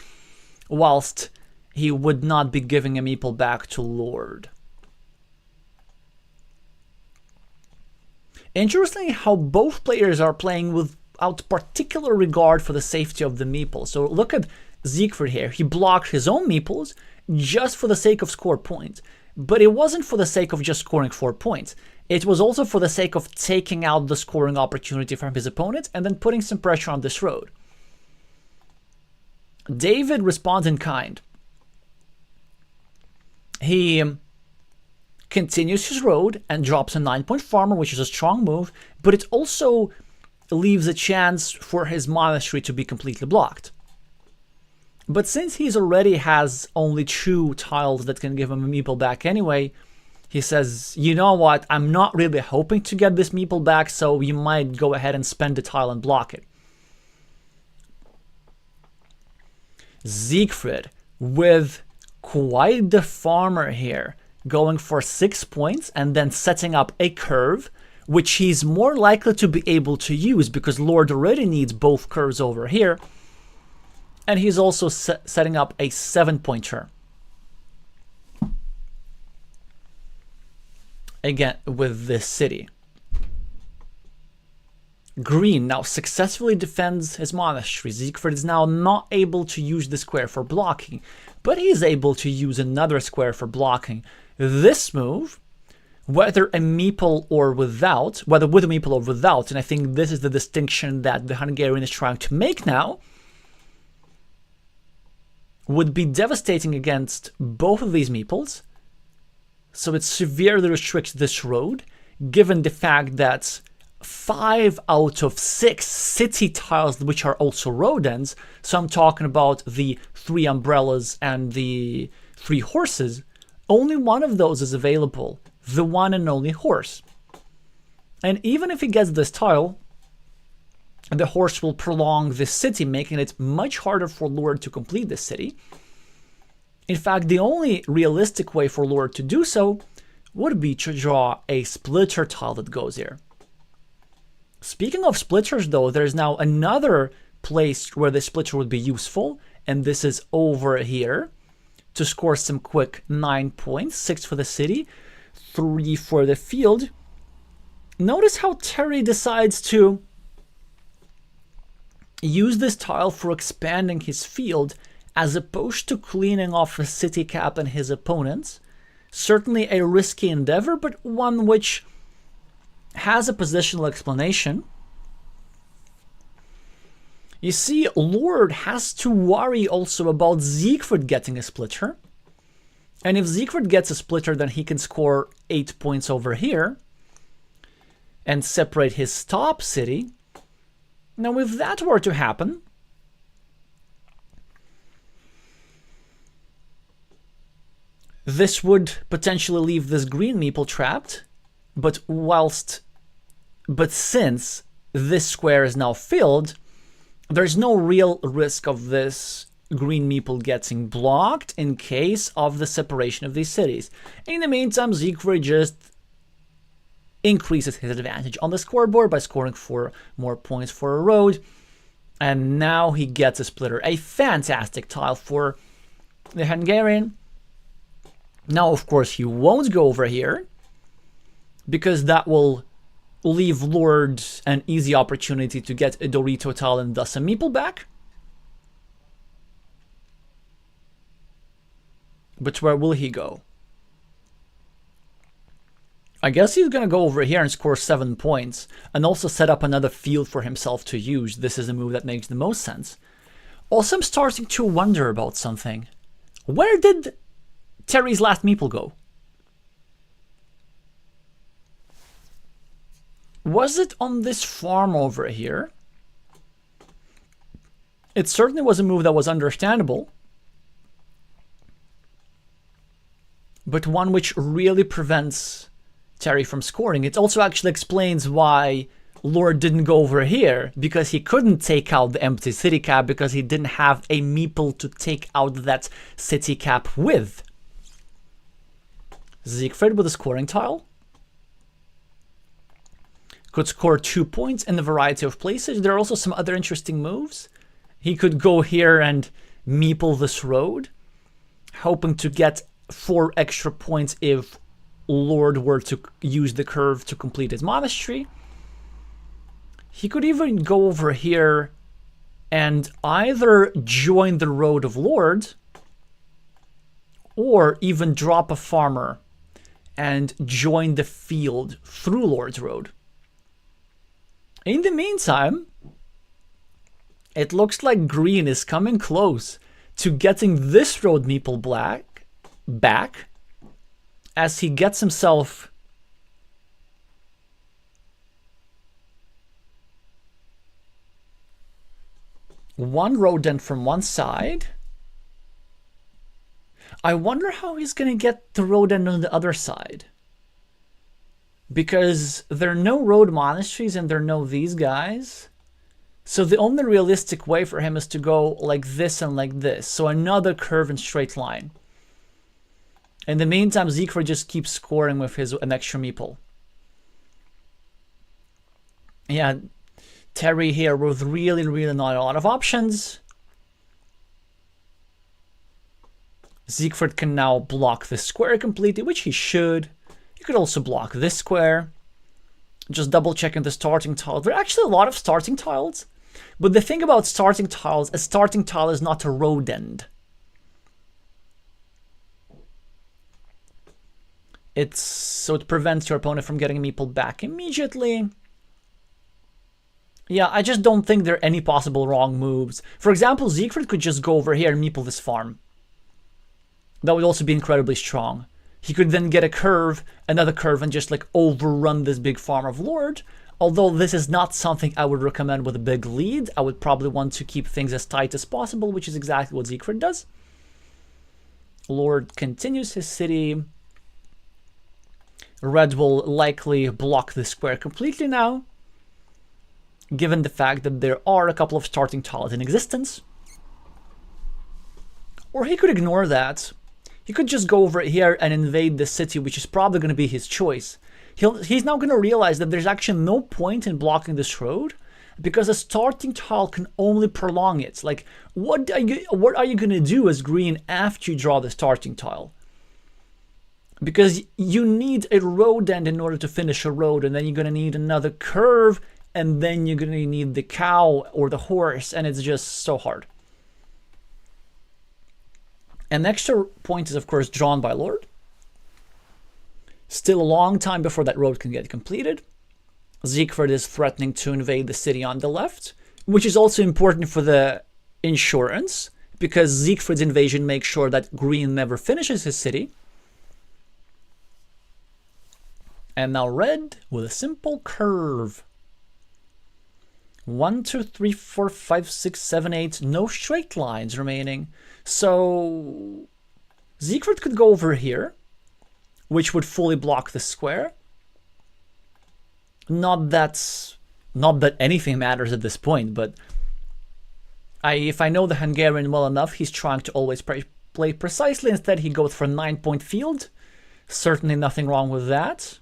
Whilst he would not be giving a meeple back to Lord. Interesting how both players are playing without particular regard for the safety of the meeple. So look at szigfrid here. He blocked his own meeples just for the sake of score points. But it wasn't for the sake of just scoring 4 points. It was also for the sake of taking out the scoring opportunity from his opponent and then putting some pressure on this road. David responds in kind. He continues his road and drops a 9-point farmer, which is a strong move, but it also leaves a chance for his monastery to be completely blocked. But since he already has only 2 tiles that can give him a meeple back anyway, he says, you know what, I'm not really hoping to get this meeple back, so you might go ahead and spend the tile and block it. szigfrid with quite the farmer here, going for 6 points and then setting up a curve, which he's more likely to be able to use because Lord already needs both curves over here. And he's also setting up a 7-point turn. Again, with this city. Green now successfully defends his monastery. szigfrid is now not able to use the square for blocking, but he is able to use another square for blocking. This move, whether a meeple or without, whether with a meeple or without, and I think this is the distinction that the Hungarian is trying to make now, would be devastating against both of these meeples. So it severely restricts this road, given the fact that 5 out of 6 city tiles, which are also road ends, so I'm talking about the 3 umbrellas and the 3 horses, only one of those is available, the one and only horse. And even if he gets this tile, the horse will prolong this city, making it much harder for Lord to complete this city. In fact, the only realistic way for Lord to do so would be to draw a splitter tile that goes here. Speaking of splitters though, there's now another place where the splitter would be useful, and this is over here to score some quick 9 points, 6 for the city, 3 for the field. Notice how Terry decides to use this tile for expanding his field as opposed to cleaning off a city cap and his opponents. Certainly a risky endeavor, but one which has a positional explanation. You see, Lord has to worry also about szigfrid getting a splitter. And if szigfrid gets a splitter, then he can score 8 points over here and separate his top city. Now, if that were to happen, this would potentially leave this green meeple trapped, but since this square is now filled, there's no real risk of this green meeple getting blocked in case of the separation of these cities. In the meantime, szigfrid just increases his advantage on the scoreboard by scoring 4 more points for a road. And now he gets a splitter. A fantastic tile for the Hungarian. Now, of course, he won't go over here, because that will leave Lord an easy opportunity to get a Dorito tile and thus a meeple back. But where will he go? I guess he's going to go over here and score 7 points, and also set up another field for himself to use. This is a move that makes the most sense. Also, I'm starting to wonder about something. Where did Terry's last meeple go? Was it on this farm over here? It certainly was a move that was understandable, but one which really prevents Terry from scoring. It also actually explains why Lord didn't go over here, because he couldn't take out the empty city cap because he didn't have a meeple to take out that city cap with. Szigfrid with a scoring tile. Could score 2 points in a variety of places. There are also some other interesting moves. He could go here and meeple this road, hoping to get 4 extra points if Lord were to use the curve to complete his monastery. He could even go over here and either join the road of Lord, or even drop a farmer and join the field through Lord's road. In the meantime, it looks like green is coming close to getting this road meeple back, as he gets himself one road end from one side. I wonder how he's going to get the road end on the other side, because there are no road monasteries and there are no these guys. So the only realistic way for him is to go like this and like this. So another curve and straight line. In the meantime, szigfrid just keeps scoring with an extra meeple. Yeah, Terry here with really not a lot of options. szigfrid can now block this square completely, which he should. You could also block this square. Just double checking the starting tile. There are actually a lot of starting tiles. But the thing about starting tiles, a starting tile is not a road end. So it prevents your opponent from getting a meeple back immediately. Yeah, I just don't think there are any possible wrong moves. For example, szigfrid could just go over here and meeple this farm. That would also be incredibly strong. He could then get a curve, another curve, and just like overrun this big farm of Lord. Although this is not something I would recommend with a big lead. I would probably want to keep things as tight as possible, which is exactly what szigfrid does. Lord continues his city. Red will likely block the square completely now, given the fact that there are a couple of starting tiles in existence. Or he could ignore that. He could just go over here and invade the city, which is probably going to be his choice. He's now going to realize that there's actually no point in blocking this road, because a starting tile can only prolong it. Like, what are you going to do as green after you draw the starting tile? Because you need a road end in order to finish a road, and then you're going to need another curve, and then you're going to need the cow or the horse, and it's just so hard. An extra point is, of course, drawn by Lord. Still a long time before that road can get completed. szigfrid is threatening to invade the city on the left, which is also important for the insurance, because szigfrid's invasion makes sure that green never finishes his city. And now red with a simple curve. 1, 2, 3, 4, 5, 6, 7, 8. No straight lines remaining. So szigfrid could go over here, which would fully block the square. Not that anything matters at this point, but if I know the Hungarian well enough, he's trying to always play precisely. Instead, he goes for a 9-point field. Certainly nothing wrong with that.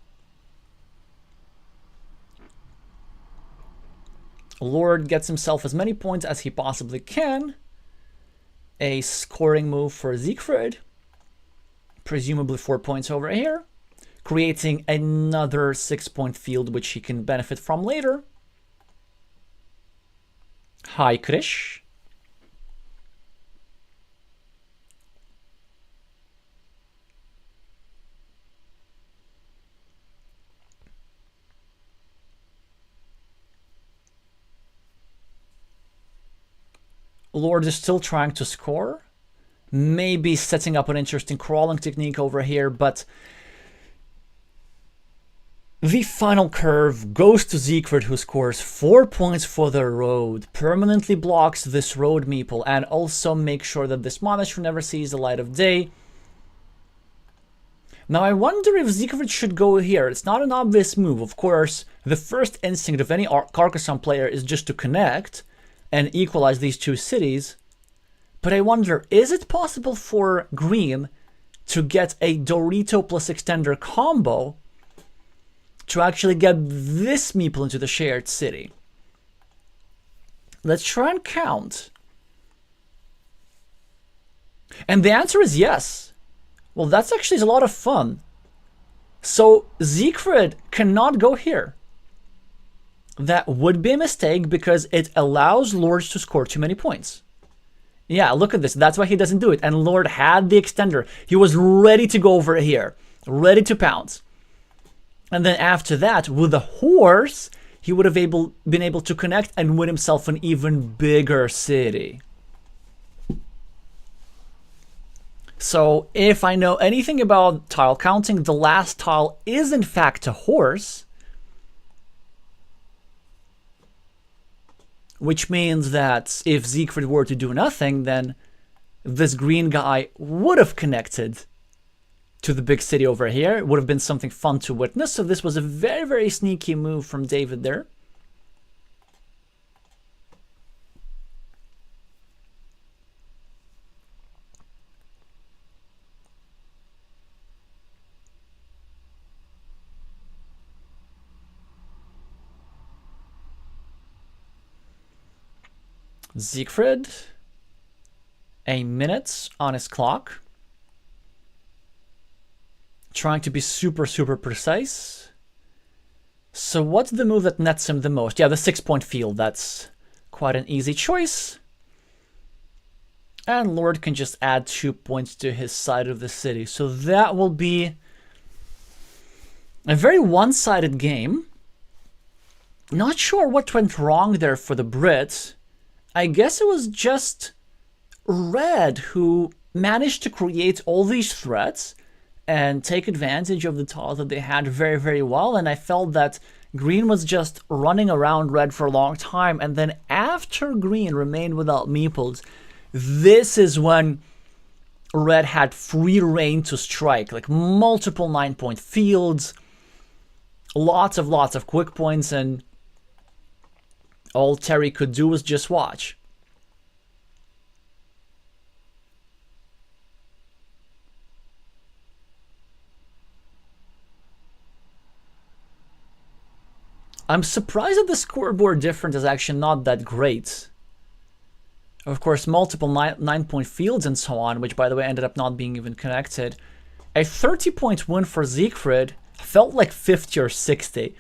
Lord gets himself as many points as he possibly can. A scoring move for szigfrid. Presumably 4 points over here. Creating another 6-point field which he can benefit from later. Hi, Krish. Lord is still trying to score. Maybe setting up an interesting crawling technique over here, but the final curve goes to szigfrid, who scores 4 points for the road, permanently blocks this road meeple, and also makes sure that this monastery never sees the light of day. Now I wonder if szigfrid should go here. It's not an obvious move. Of course, the first instinct of any Carcassonne player is just to connect and equalize these two cities. But I wonder, is it possible for green to get a Dorito plus extender combo to actually get this meeple into the shared city? Let's try and count. And the answer is yes. Well, that's actually a lot of fun. So szigfrid cannot go here. That would be a mistake because it allows lords to score too many points. Yeah, look at this. That's why he doesn't do it. And Lord had the extender. He was ready to go over here, ready to pounce. And then after that, with the horse, he would have been able to connect and win himself an even bigger city. So if I know anything about tile counting, the last tile is in fact a horse. Which means that if szigfrid were to do nothing, then this green guy would have connected to the big city over here. It would have been something fun to witness. So this was a very, very sneaky move from David there. szigfrid, a minute on his clock. Trying to be super, super precise. So what's the move that nets him the most? Yeah, the 6-point field. That's quite an easy choice. And Lord can just add 2 points to his side of the city. So that will be a very one-sided game. Not sure what went wrong there for the Brits. I guess it was just red who managed to create all these threats and take advantage of the tiles that they had very, very well. And I felt that green was just running around red for a long time. And then after green remained without meeples, this is when red had free reign to strike, like multiple 9-point fields, lots of quick points, and all Terry could do was just watch. I'm surprised that the scoreboard difference is actually not that great. Of course, multiple 9-point fields and so on, which by the way ended up not being even connected. A 30-point win for szigfrid felt like 50 or 60.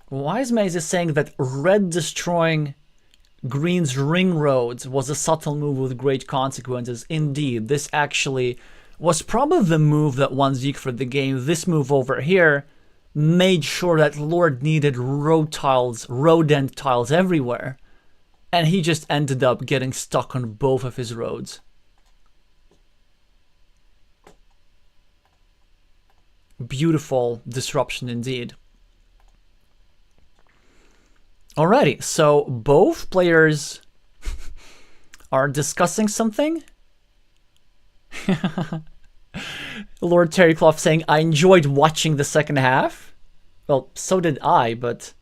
Wise Maze is saying that red destroying green's ring roads was a subtle move with great consequences. Indeed, this actually was probably the move that won szigfrid the game. This move over here made sure that Lord needed road tiles, road end tiles everywhere. And he just ended up getting stuck on both of his roads. Beautiful disruption indeed. Alrighty, so both players are discussing something. Lord Terrycloth saying, I enjoyed watching the second half. Well, so did I, but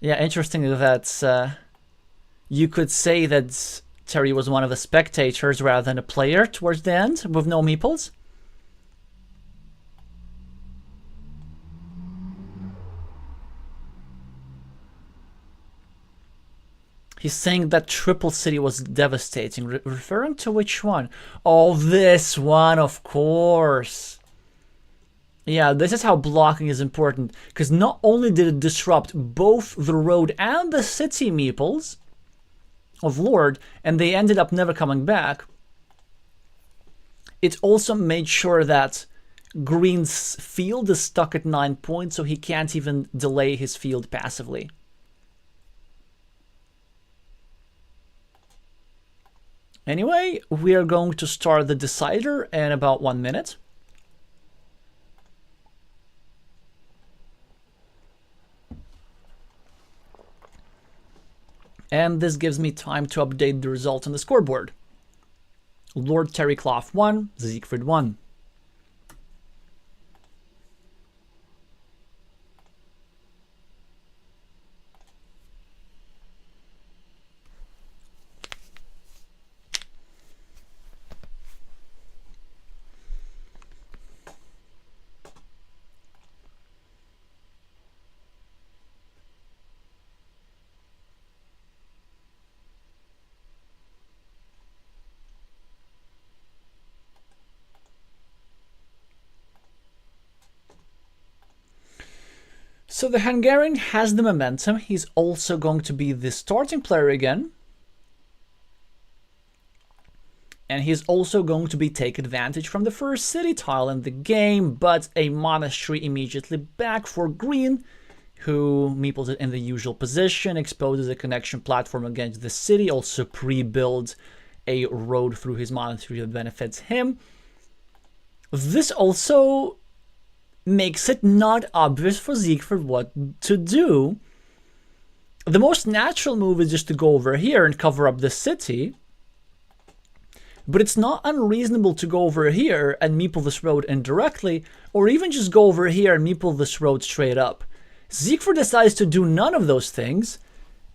yeah, interesting that you could say that Terry was one of the spectators rather than a player towards the end with no meeples. He's saying that Triple City was devastating. Referring to which one? Oh, this one, of course. Yeah, this is how blocking is important. Because not only did it disrupt both the road and the city meeples of Lord, and they ended up never coming back, it also made sure that Green's field is stuck at 9 points, so he can't even delay his field passively. Anyway, we are going to start the decider in about 1 minute. And this gives me time to update the result on the scoreboard. Lord Terrycloth 1, szigfrid 1. So the Hungarian has the momentum. He's also going to be the starting player again. And he's also going to take advantage from the first city tile in the game, but a monastery immediately back for Green, who meeples it in the usual position, exposes a connection platform against the city, also pre-builds a road through his monastery that benefits him. This also makes it not obvious for szigfrid what to do. The most natural move is just to go over here and cover up the city. But it's not unreasonable to go over here and meeple this road indirectly, or even just go over here and meeple this road straight up. szigfrid decides to do none of those things.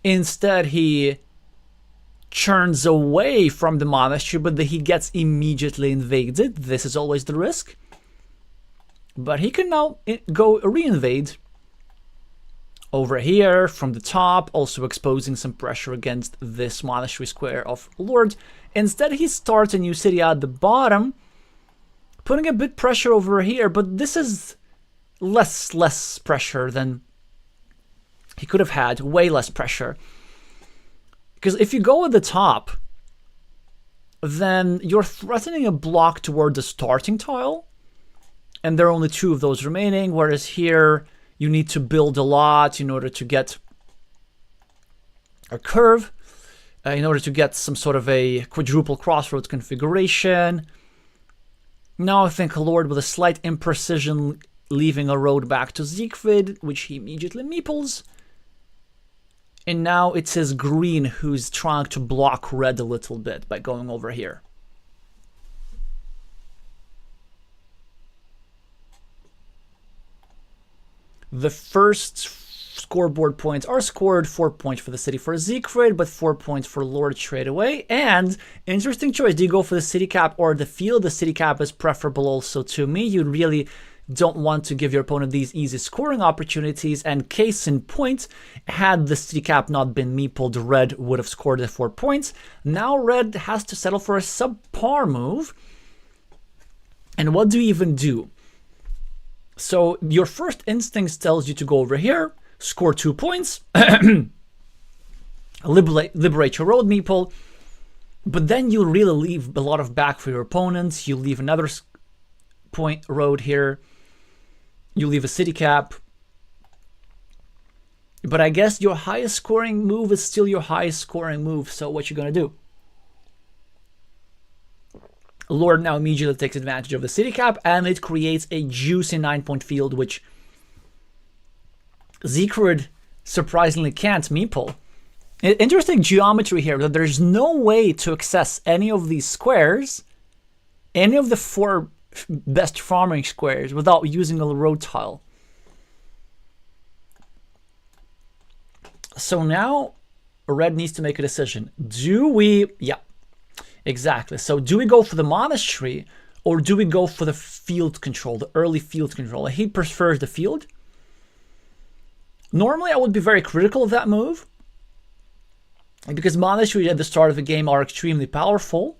Instead, he churns away from the monastery, but he gets immediately invaded. This is always the risk. But he can now go reinvade over here from the top, also exposing some pressure against this monastery square of Lord. Instead, he starts a new city at the bottom, putting a bit pressure over here, but this is less pressure than he could have had, way less pressure. Because if you go at the top, then you're threatening a block toward the starting tile, and there are only 2 of those remaining, whereas here you need to build a lot in order to get a curve, in order to get some sort of a quadruple crossroads configuration. Now I think Lord with a slight imprecision leaving a road back to szigfrid, which he immediately meeples. And now it says Green who's trying to block red a little bit by going over here. The first scoreboard points are scored, 4 points for the city for szigfrid, but 4 points for Lord straight away. And interesting choice, do you go for the city cap or the field? The city cap is preferable also to me. You really don't want to give your opponent these easy scoring opportunities, and case in point, had the city cap not been meepled, red would have scored the 4 points. Now red has to settle for a subpar move. And what do you even do? So your first instinct tells you to go over here, score 2 points, liberate your road meeple, but then you really leave a lot of back for your opponents. You leave another point road here, you leave a city cap, but I guess your highest scoring move is still your highest scoring move, so what you gonna do? Lord now immediately takes advantage of the city cap, and it creates a juicy 9-point field, which szigfrid surprisingly can't meeple. Interesting geometry here, that there's no way to access any of these squares, any of the 4 best farming squares, without using a road tile. So now Red needs to make a decision. Do we... Yeah, exactly. So do we go for the monastery or do we go for the field control, the early field control? He prefers the field. Normally, I would be very critical of that move because monasteries at the start of the game are extremely powerful.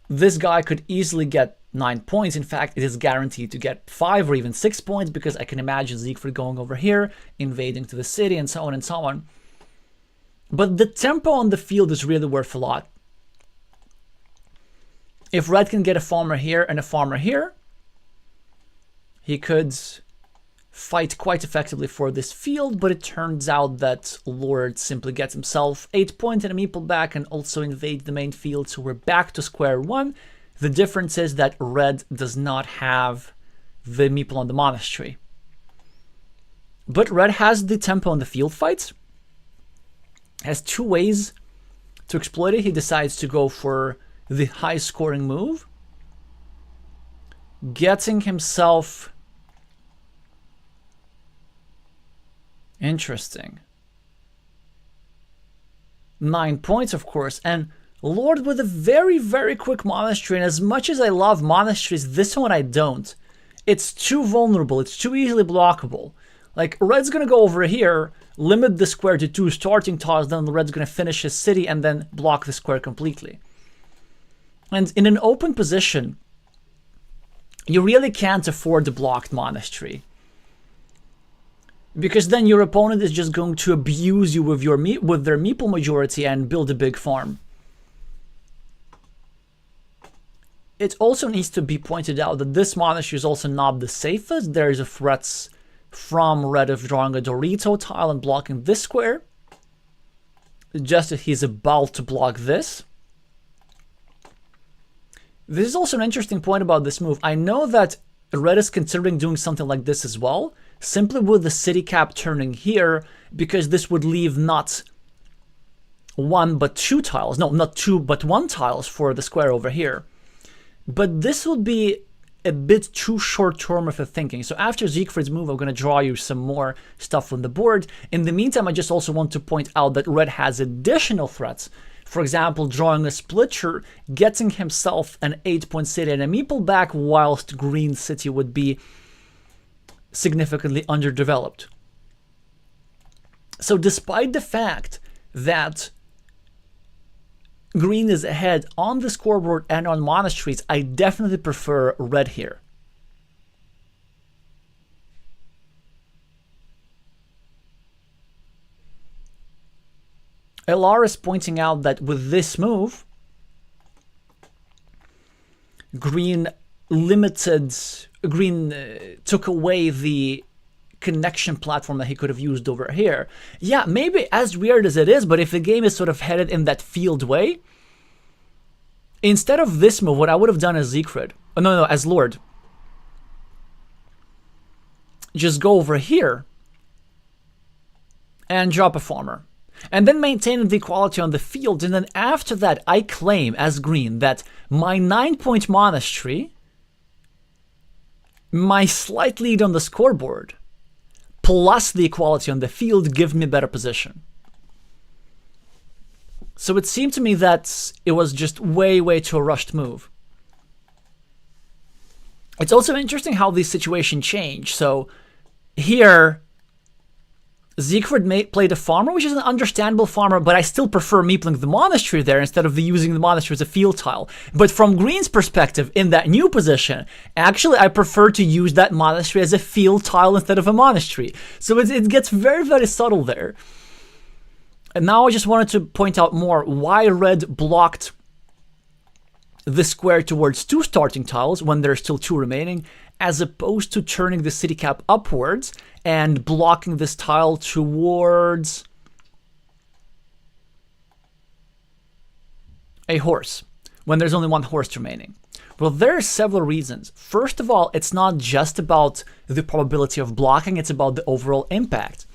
This guy could easily get 9 points. In fact, it is guaranteed to get 5 or even 6 points because I can imagine szigfrid going over here, invading to the city, and so on and so on. But the tempo on the field is really worth a lot. If Red can get a farmer here and a farmer here, he could fight quite effectively for this field, but it turns out that Lord simply gets himself 8 points and a meeple back and also invades the main field, so we're back to square one. The difference is that Red does not have the meeple on the monastery. But Red has the tempo on the field fights, has 2 ways to exploit it. He decides to go for the high scoring move, getting himself... Interesting. 9 points, of course, and Lord with a very, very quick monastery, and as much as I love monasteries, this one I don't. It's too vulnerable, it's too easily blockable. Like, Red's gonna go over here, limit the square to 2 starting tiles, then Red's gonna finish his city and then block the square completely. And in an open position, you really can't afford the blocked monastery. Because then your opponent is just going to abuse you with their meeple majority and build a big farm. It also needs to be pointed out that this monastery is also not the safest. There is a threat from Red of drawing a Dorito tile and blocking this square. Just as he's about to block this. This is also an interesting point about this move. I know that Red is considering doing something like this as well, simply with the city cap turning here, because this would leave not 1 but 2 tiles. No, not 2 but 1 tiles for the square over here. But this would be a bit too short term of a thinking. So after szigfrid's move, I'm going to draw you some more stuff on the board. In the meantime, I just also want to point out that Red has additional threats. For example, drawing a splitcher, getting himself an 8-point city and a meeple back, whilst Green City would be significantly underdeveloped. So despite the fact that Green is ahead on the scoreboard and on monasteries, I definitely prefer Red here. LR is pointing out that with this move, Green took away the connection platform that he could have used over here. Yeah, maybe as weird as it is, but if the game is sort of headed in that field way, instead of this move, what I would have done as szigfrid, as Lord, just go over here and drop a farmer. And then maintain the equality on the field, and then after that, I claim as Green that my 9-point monastery, my slight lead on the scoreboard, plus the equality on the field give me better position. So it seemed to me that it was just way, way too a rushed move. It's also interesting how the situation changed. So here, szigfrid played a farmer, which is an understandable farmer, but I still prefer meepling the monastery there instead of using the monastery as a field tile. But from Green's perspective, in that new position, actually I prefer to use that monastery as a field tile instead of a monastery. So it gets very, very subtle there. And now I just wanted to point out more why Red blocked the square towards 2 starting tiles when there's still 2 remaining, as opposed to turning the city cap upwards and blocking this tile towards a horse, when there's only 1 horse remaining. Well, there are several reasons. First of all, it's not just about the probability of blocking, it's about the overall impact.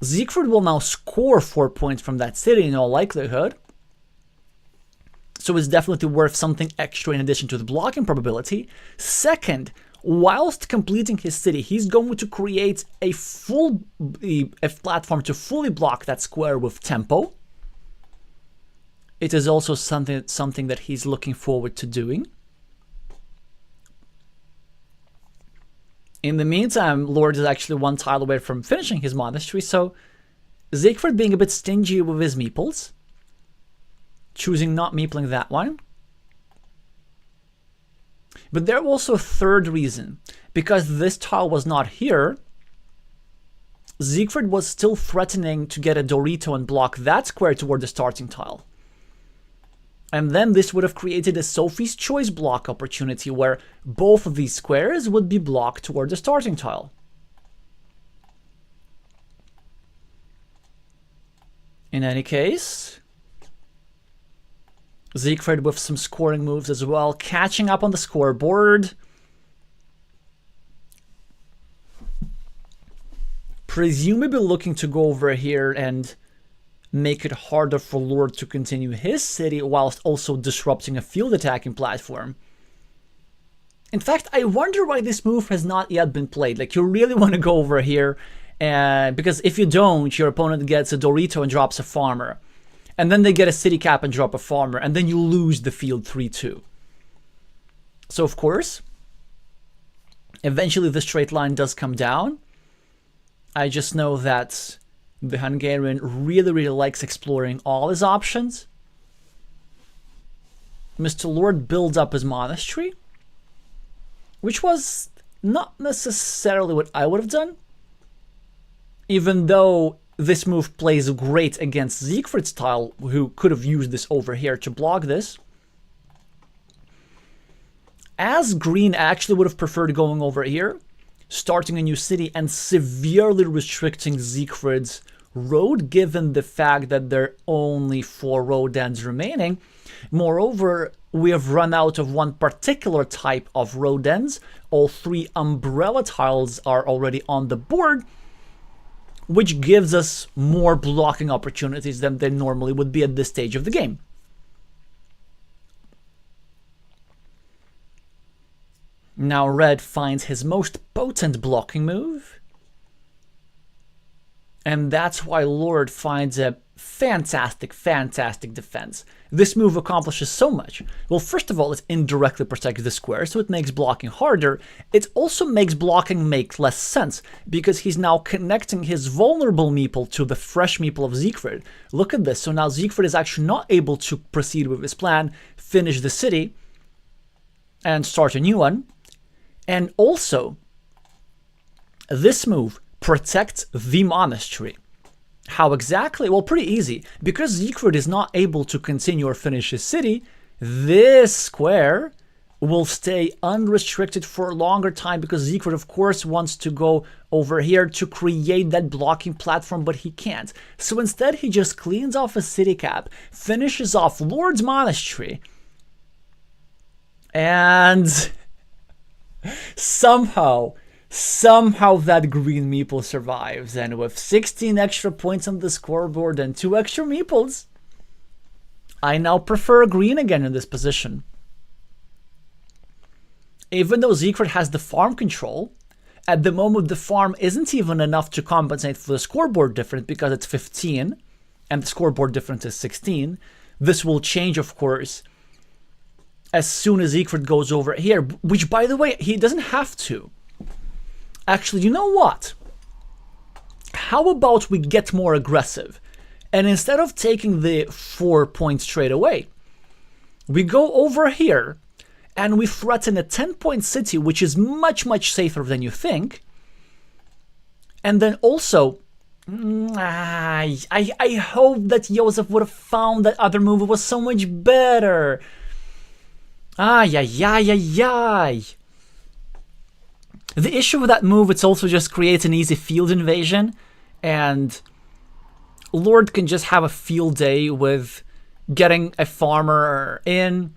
szigfrid will now score 4 points from that city in all likelihood, so it's definitely worth something extra in addition to the blocking probability. Second, whilst completing his city, he's going to create a platform to fully block that square with tempo. It is also something that he's looking forward to doing. In the meantime, Lord is actually one tile away from finishing his monastery, so szigfrid being a bit stingy with his meeples, choosing not meepling that one. But there's also a third reason. Because this tile was not here, szigfrid was still threatening to get a Dorito and block that square toward the starting tile. And then this would have created a Sophie's Choice block opportunity where both of these squares would be blocked toward the starting tile. In any case, szigfrid with some scoring moves as well, catching up on the scoreboard. Presumably looking to go over here and make it harder for Lord to continue his city whilst also disrupting a field attacking platform. In fact, I wonder why this move has not yet been played. Like, you really want to go over here, because if you don't, your opponent gets a Dorito and drops a farmer. And then they get a city cap and drop a farmer, and then you lose the field 3-2. So, of course, eventually the straight line does come down. I just know that the Hungarian really likes exploring all his options. Mr. Lord builds up his monastery, which was not necessarily what I would have done, even though this move plays great against szigfrid's tile, who could have used this over here to block this. As green actually would have preferred going over here, starting a new city and severely restricting szigfrid's road, given the fact that there are only 4 road ends remaining. Moreover, we have run out of one particular type of road ends. All 3 umbrella tiles are already on the board, which gives us more blocking opportunities than there normally would be at this stage of the game. Now red finds his most potent blocking move, and that's why Lord finds a fantastic defense. This move accomplishes so much. Well, first of all, it indirectly protects the square, so it makes blocking harder. It also makes blocking make less sense, because he's now connecting his vulnerable meeple to the fresh meeple of szigfrid. Look at this. So now szigfrid is actually not able to proceed with his plan, finish the city, and start a new one. And also, this move protects the monastery. How exactly? Well, pretty easy. Because szigfrid is not able to continue or finish his city, this square will stay unrestricted for a longer time, because szigfrid, of course, wants to go over here to create that blocking platform, but he can't. So instead, he just cleans off a city cap, finishes off Lord's monastery, and somehow that green meeple survives, and with 16 extra points on the scoreboard and 2 extra meeples, I now prefer green again in this position. Even though szigfrid has the farm control, at the moment the farm isn't even enough to compensate for the scoreboard difference, because it's 15 and the scoreboard difference is 16. This will change, of course, as soon as szigfrid goes over here, which, by the way, he doesn't have to. Actually, you know what? How about we get more aggressive? And instead of taking the 4 points straight away, we go over here and we threaten a 10-point city, which is much safer than you think. And then also, I hope that Joseph would have found that other move was so much better. The issue with that move, it's also just creates an easy field invasion, and Lord can just have a field day with getting a farmer in.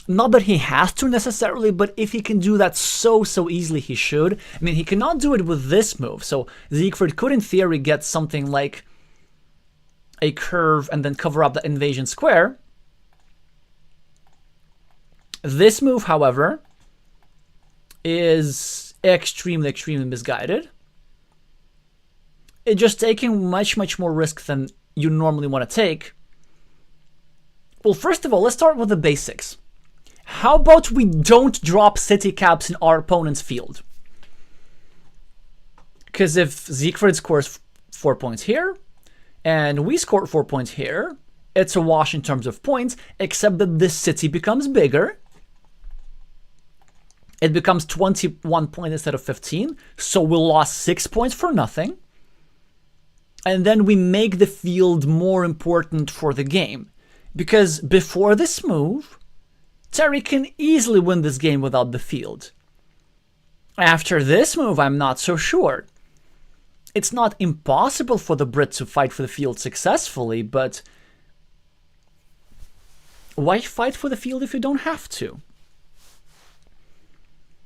Not that he has to necessarily, but if he can do that so easily, he should. I mean, he cannot do it with this move, so szigfrid could in theory get something like a curve and then cover up the invasion square. This move, however, is extremely, extremely misguided. It's just taking much, much more risk than you normally want to take. Well, first of all, let's start with the basics. How about we don't drop city caps in our opponent's field? Because if szigfrid scores 4 points here, and we score 4 points here, it's a wash in terms of points, except that this city becomes bigger. It becomes 21 points instead of 15, so we lost 6 points for nothing. And then we make the field more important for the game. Because before this move, Terry can easily win this game without the field. After this move, I'm not so sure. It's not impossible for the Brit to fight for the field successfully, but why fight for the field if you don't have to?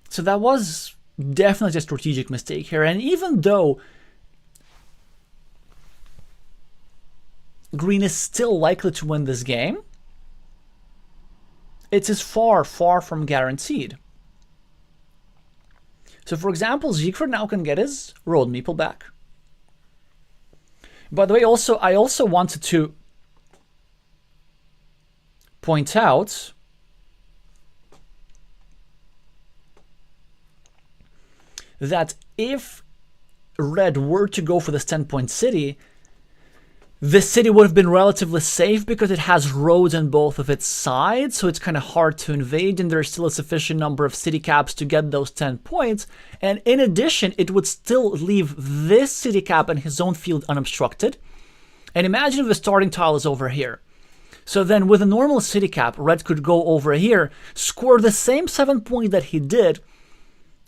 So that was definitely a strategic mistake here. And even though Green is still likely to win this game, it is far, far from guaranteed. So for example, szigfrid now can get his road meeple back. By the way, I also wanted to point out that if red were to go for this 10-point city, this city would have been relatively safe because it has roads on both of its sides, so it's kind of hard to invade, and there's still a sufficient number of city caps to get those 10 points. And in addition, it would still leave this city cap and his own field unobstructed. And imagine if the starting tile is over here. So then with a normal city cap, red could go over here, score the same 7 points that he did,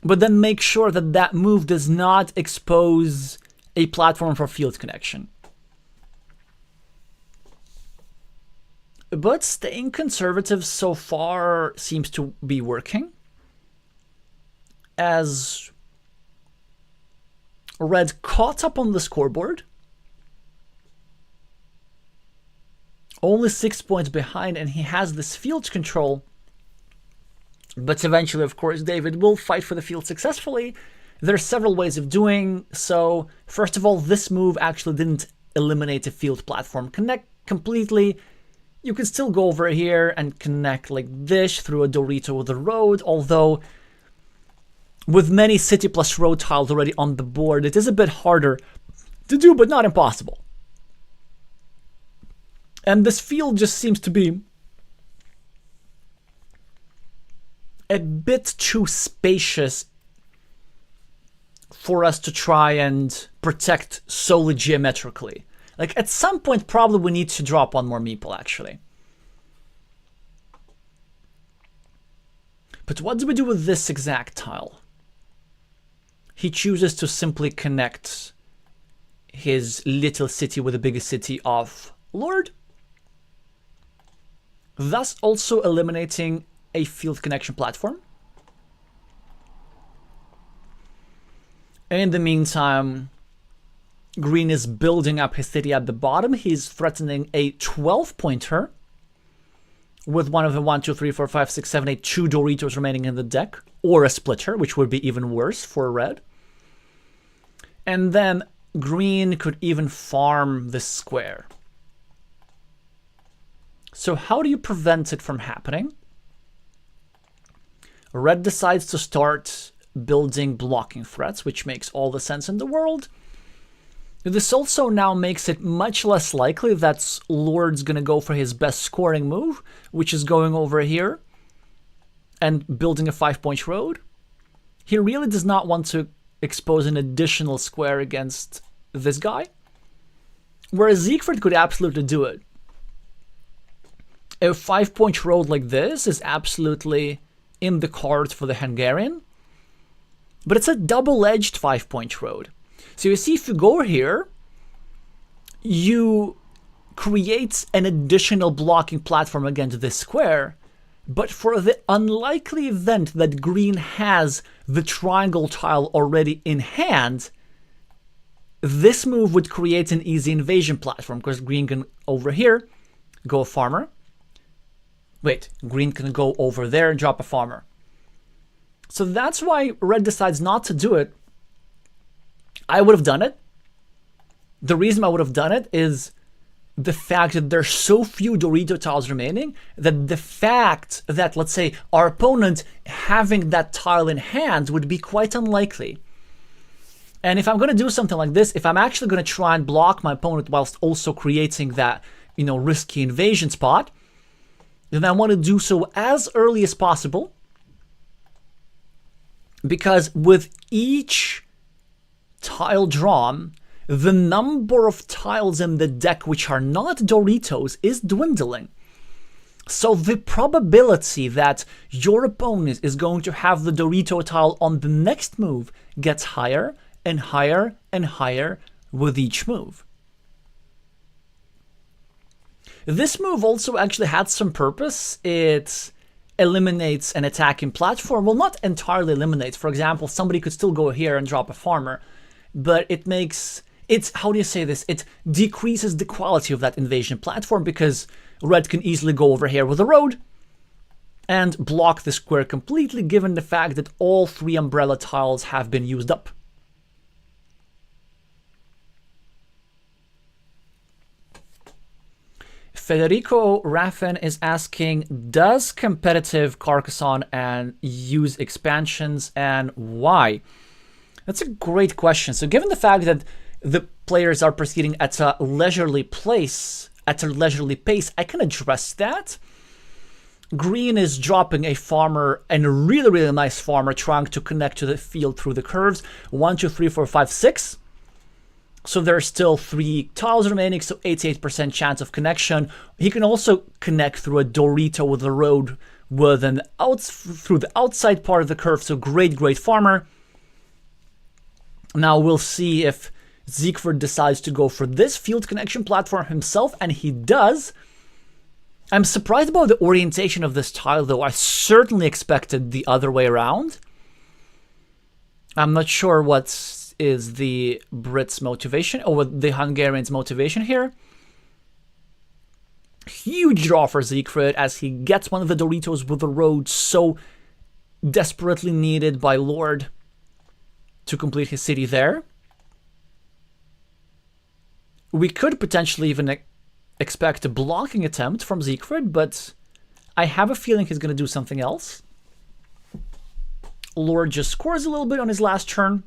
but then make sure that that move does not expose a platform for field connection. But staying conservative so far seems to be working, as red caught up on the scoreboard, only 6 points behind, and he has this field control. But eventually, of course, David will fight for the field successfully. There are several ways of doing so. First of all, this move actually didn't eliminate a field platform connect completely. You can still go over here and connect like this through a Dorito with a road, although with many city plus road tiles already on the board, it is a bit harder to do, but not impossible. And this field just seems to be a bit too spacious for us to try and protect solely geometrically. Like, at some point, probably we need to drop one more meeple, actually. But what do we do with this exact tile? He chooses to simply connect his little city with the biggest city of Lord, thus also eliminating a field connection platform. And in the meantime, Green is building up his city at the bottom. He's threatening a 12-pointer with one of the 1, 2, 3, 4, 5, 6, 7, 8, 2 Doritos remaining in the deck, or a splitter, which would be even worse for red. And then Green could even farm this square. So how do you prevent it from happening? Red decides to start building blocking threats, which makes all the sense in the world. This also now makes it much less likely that Lord's going to go for his best scoring move, which is going over here and building a 5-point road. He really does not want to expose an additional square against this guy, whereas szigfrid could absolutely do it. A 5-point road like this is absolutely in the cards for the Hungarian, but it's a double-edged 5-point road. So you see, if you go here, you create an additional blocking platform against this square, but for the unlikely event that Green has the triangle tile already in hand, this move would create an easy invasion platform, because Green can over here go a farmer. Wait, Green can go over there and drop a farmer. So that's why red decides not to do it. I would have done it. The reason I would have done it is the fact that there's so few Dorito tiles remaining that the fact that, let's say, our opponent having that tile in hand would be quite unlikely. And if I'm going to do something like this, if I'm actually going to try and block my opponent whilst also creating that, risky invasion spot, then I want to do so as early as possible. Because with each tile drawn, the number of tiles in the deck which are not Doritos is dwindling. So the probability that your opponent is going to have the Dorito tile on the next move gets higher and higher and higher with each move. This move also actually had some purpose. It eliminates an attacking platform. Well, not entirely eliminates. For example, somebody could still go here and drop a farmer, but it makes... how do you say this? It decreases the quality of that invasion platform because red can easily go over here with a road and block the square completely, given the fact that all 3 umbrella tiles have been used up. Federico Raffin is asking, does competitive Carcassonne and use expansions, and why? That's a great question. So given the fact that the players are proceeding at a leisurely pace, I can address that. Green is dropping a farmer, and a really, really nice farmer, trying to connect to the field through the curves. 1, 2, 3, 4, 5, 6. So there's still 3 tiles remaining, so 88% chance of connection. He can also connect through a Dorito with a road with through the outside part of the curve, so great, great farmer. Now we'll see if szigfrid decides to go for this field connection platform himself, and he does. I'm surprised about the orientation of this tile, though. I certainly expected the other way around. I'm not sure what is the Brits' motivation, or what the Hungarians' motivation here. Huge draw for szigfrid as he gets one of the Doritos with the road so desperately needed by Lord to complete his city there. We could potentially even expect a blocking attempt from szigfrid, but I have a feeling he's going to do something else. Lord just scores a little bit on his last turn.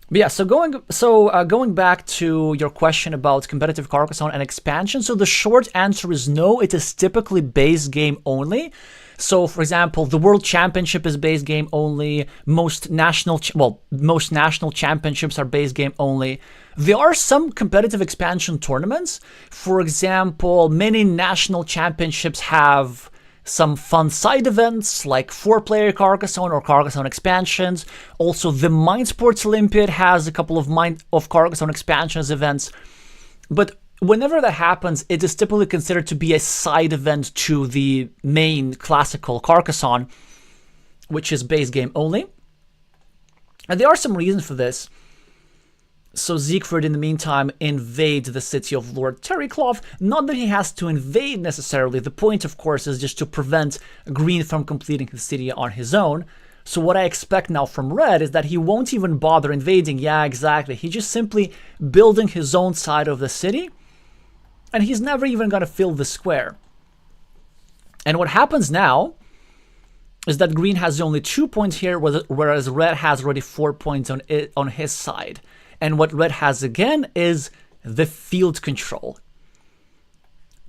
But yeah, so going back to your question about competitive Carcassonne and expansion, so the short answer is no. It is typically base game only. So, for example, the World Championship is base game only. Most national championships are base game only. There are some competitive expansion tournaments. For example, many national championships have some fun side events like 4-player Carcassonne or Carcassonne expansions. Also, the Mind Sports Olympiad has a couple of Carcassonne expansions events. But whenever that happens, it is typically considered to be a side event to the main classical Carcassonne, which is base game only. And there are some reasons for this. So szigfrid, in the meantime, invades the city of Lord Terrycloth. Not that he has to invade necessarily. The point, of course, is just to prevent Green from completing the city on his own. So what I expect now from Red is that he won't even bother invading. Yeah, exactly. He's just simply building his own side of the city, and he's never even going to fill the square. And what happens now is that Green has only 2 points here, whereas Red has already 4 points on his side. And what Red has again is the field control.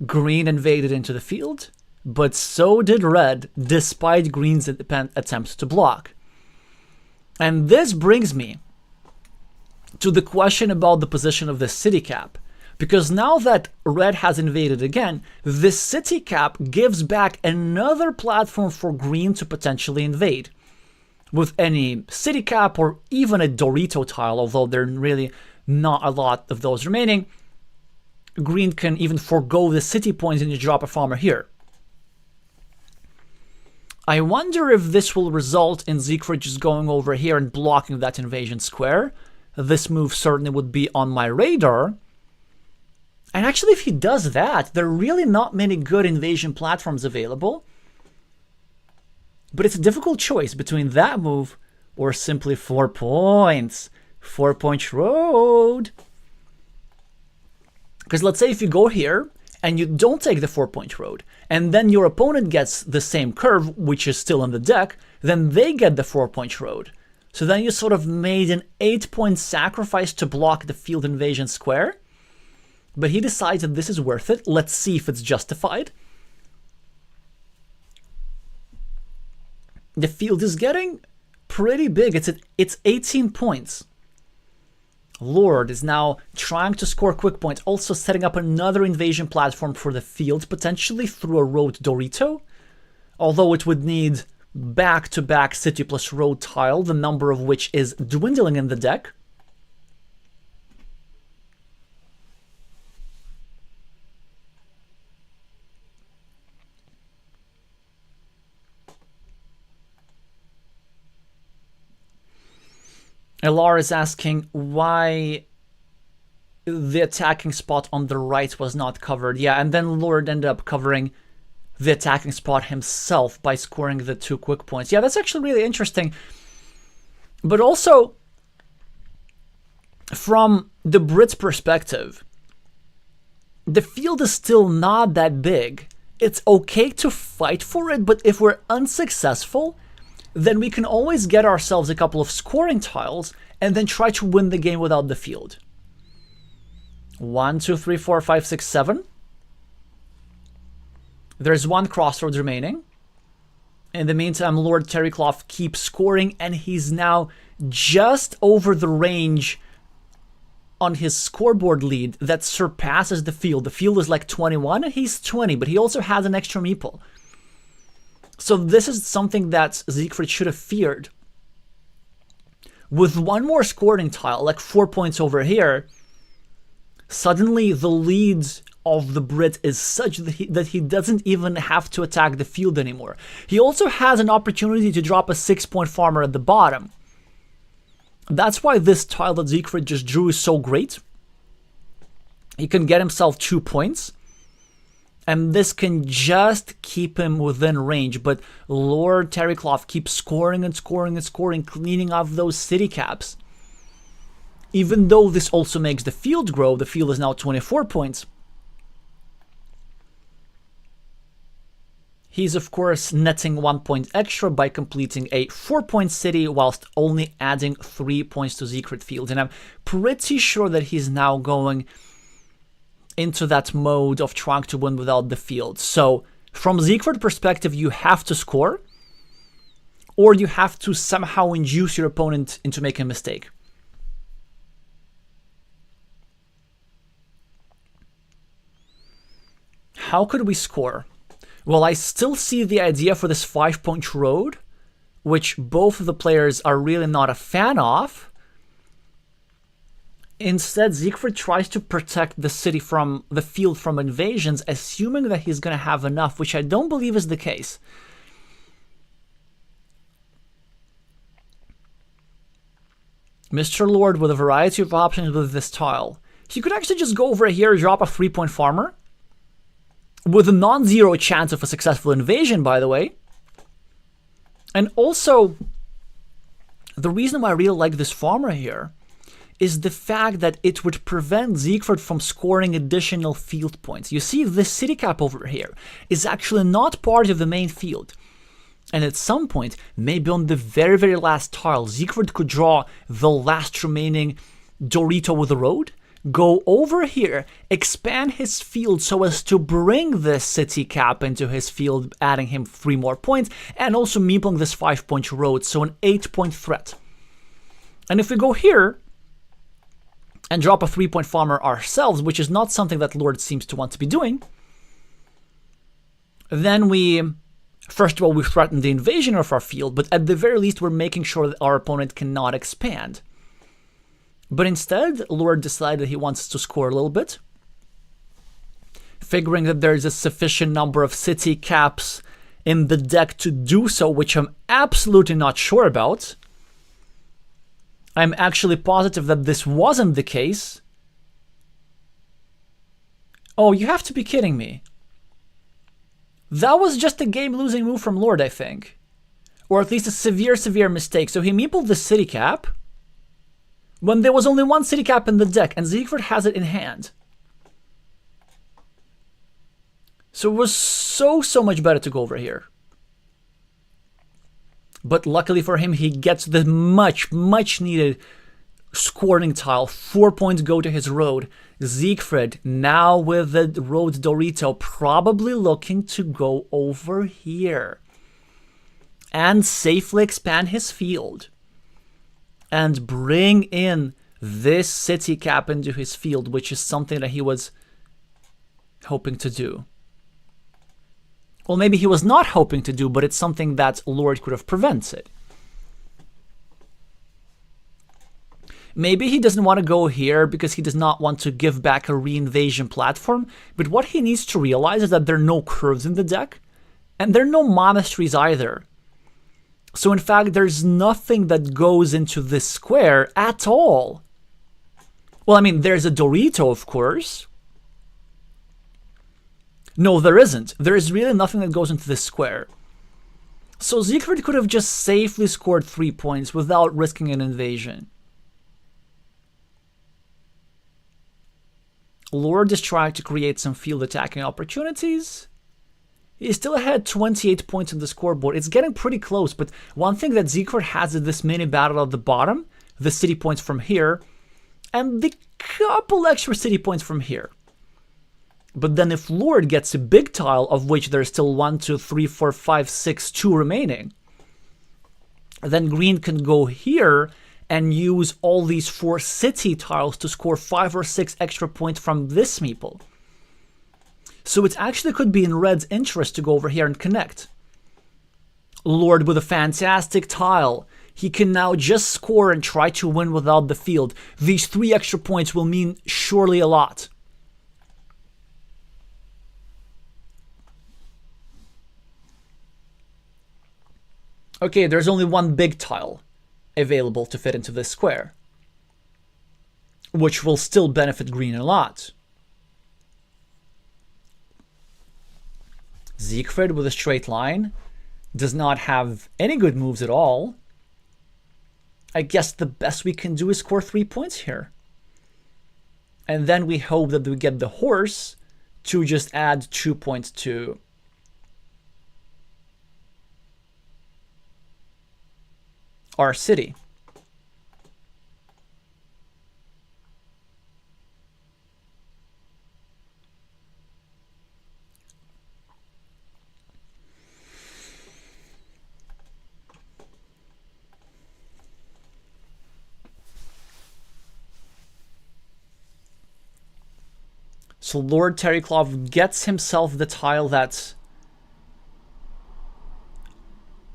Green invaded into the field, but so did Red, despite Green's attempts to block. And this brings me to the question about the position of the city cap. Because now that Red has invaded again, the city cap gives back another platform for Green to potentially invade. With any city cap or even a Dorito tile, although there are really not a lot of those remaining, Green can even forego the city points and just drop a farmer here. I wonder if this will result in szigfrid just going over here and blocking that invasion square. This move certainly would be on my radar. And actually, if he does that, there are really not many good invasion platforms available. But it's a difficult choice between that move or simply 4 points. 4-point road. Because let's say if you go here and you don't take the 4-point road, and then your opponent gets the same curve, which is still in the deck, then they get the 4-point road. So then you sort of made an 8-point sacrifice to block the field invasion square. But he decides that this is worth it. Let's see if it's justified. The field is getting pretty big. It's 18 points. Lord is now trying to score quick points, also setting up another invasion platform for the field, potentially through a road Dorito, although it would need back-to-back city plus road tile, the number of which is dwindling in the deck. Elar is asking why the attacking spot on the right was not covered. Yeah, and then Lord ended up covering the attacking spot himself by scoring the 2 quick points. Yeah, that's actually really interesting. But also, from the Brits' perspective, the field is still not that big. It's okay to fight for it, but if we're unsuccessful, then we can always get ourselves a couple of scoring tiles and then try to win the game without the field. 1, 2, 3, 4, 5, 6, 7. There's 1 crossroads remaining. In the meantime, Lord Terrycloth keeps scoring, and he's now just over the range on his scoreboard lead that surpasses the field. The field is like 21, and he's 20, but he also has an extra meeple. So this is something that szigfrid should have feared. With 1 more scoring tile, like 4 points over here, suddenly the lead of the Brit is such that he doesn't even have to attack the field anymore. He also has an opportunity to drop a 6-point farmer at the bottom. That's why this tile that szigfrid just drew is so great. He can get himself 2 points. And this can just keep him within range. But Lord Terrycloth keeps scoring and scoring and scoring, cleaning off those city caps. Even though this also makes the field grow, the field is now 24 points. He's of course netting 1 point extra by completing a 4-point city whilst only adding 3 points to szigfrid field. And I'm pretty sure that he's now going into that mode of trying to win without the field. So from szigfrid perspective, you have to score, or you have to somehow induce your opponent into making a mistake. How could we score? Well, I still see the idea for this 5-point road, which both of the players are really not a fan of. Instead, szigfrid tries to protect the city from the field from invasions, assuming that he's going to have enough, which I don't believe is the case. Mr. Lord with a variety of options with this tile. He could actually just go over here, drop a 3-point farmer, with a non-zero chance of a successful invasion, by the way. And also, the reason why I really like this farmer here is the fact that it would prevent szigfrid from scoring additional field points. You see, this city cap over here is actually not part of the main field. And at some point, maybe on the very, very last tile, szigfrid could draw the last remaining Dorito with a road, go over here, expand his field so as to bring this city cap into his field, adding him 3 more points, and also meepling this 5-point road, so an 8-point threat. And if we go here and drop a 3-point farmer ourselves, which is not something that Lord seems to want to be doing, then we, first of all, we threaten the invasion of our field, but at the very least, we're making sure that our opponent cannot expand. But instead, Lord decided that he wants to score a little bit, figuring that there's a sufficient number of city caps in the deck to do so, which I'm absolutely not sure about. I'm actually positive that this wasn't the case. Oh, you have to be kidding me. That was just a game-losing move from Lord, I think. Or at least a severe mistake. So he meepled the city cap when there was only one city cap in the deck, and szigfrid has it in hand. So it was so much better to go over here. But luckily for him, he gets the much needed scoring tile. 4 points go to his road. szigfrid, now with the road Dorito, probably looking to go over here and safely expand his field and bring in this city cap into his field, which is something that he was hoping to do. Well, maybe he was not hoping to do, but it's something that Lord could have prevented. Maybe he doesn't want to go here because he does not want to give back a reinvasion platform, but what he needs to realize is that there are no curves in the deck, and there are no monasteries either. So in fact, there's nothing that goes into this square at all. Well, I mean, there's a Dorito, of course. No, there isn't. There is really nothing that goes into this square. So szigfrid could have just safely scored 3 points without risking an invasion. Lord is trying to create some field attacking opportunities. He still had 28 points on the scoreboard. It's getting pretty close, but one thing that szigfrid has is this mini battle at the bottom, the city points from here, and the couple extra city points from here. But then if Lord gets a big tile, of which there's still 1, 2, 3, 4, 5, 6, 2 remaining, then green can go here and use all these 4 city tiles to score 5 or 6 extra points from this meeple. So it actually could be in red's interest to go over here and connect. Lord with a fantastic tile. He can now just score and try to win without the field. These 3 extra points will mean surely a lot. Okay, there's only one big tile available to fit into this square, which will still benefit green a lot. szigfrid with a straight line does not have any good moves at all. I guess the best we can do is score 3 points here. And then we hope that we get the horse to just add 2 points to our city. So Lord Terrycloth gets himself the tile that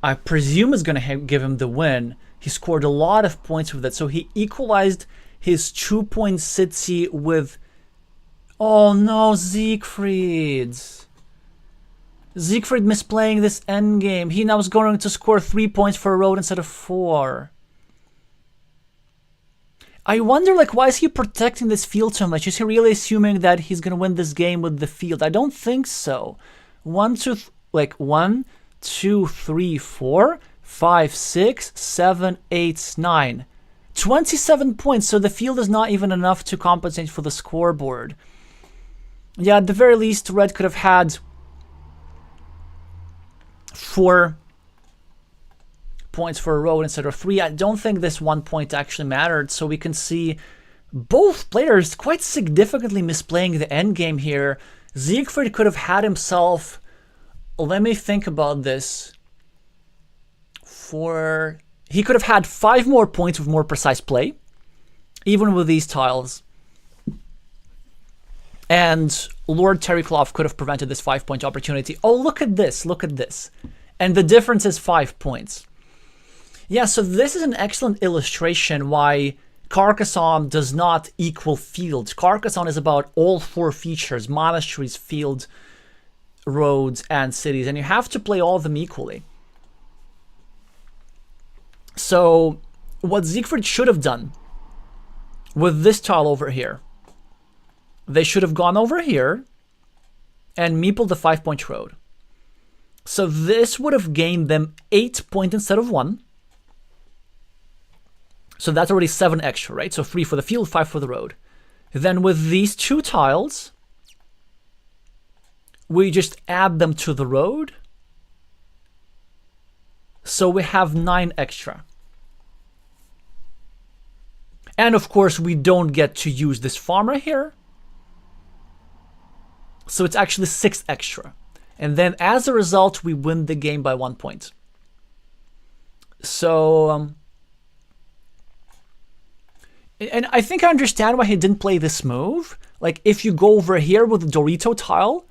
I presume is going to give him the win. He scored a lot of points with it. So he equalized his 2-point city with... Oh no, szigfrid. szigfrid misplaying this endgame. He now is going to score 3 points for a road instead of 4. I wonder, like, why is he protecting this field so much? Is he really assuming that he's going to win this game with the field? I don't think so. 1, 2, 3, 4, 5, 6, 7, 8, 9. 27 points, so the field is not even enough to compensate for the scoreboard. Yeah, at the very least, red could have had 4 points for a road instead of 3. I don't think this 1 point actually mattered, so we can see both players quite significantly misplaying the endgame here. szigfrid could have had himself... Let me think about this. He could have had 5 more points with more precise play, even with these tiles. And Lord Terrycloth could have prevented this 5-point opportunity. Oh, look at this, look at this. And the difference is 5 points. Yeah, so this is an excellent illustration why Carcassonne does not equal fields. Carcassonne is about all 4 features: monasteries, field, roads, and cities, and you have to play all of them equally. So what szigfrid should have done with this tile over here, they should have gone over here and meepled the 5-point road. So this would have gained them 8 points instead of 1. So that's already 7 extra, right? So 3 for the field, 5 for the road. Then with these 2 tiles, we just add them to the road. So we have 9 extra. And of course, we don't get to use this farmer here. So it's actually 6 extra. And then as a result, we win the game by 1 point. So, and I think I understand why he didn't play this move. Like, if you go over here with the Dorito tile,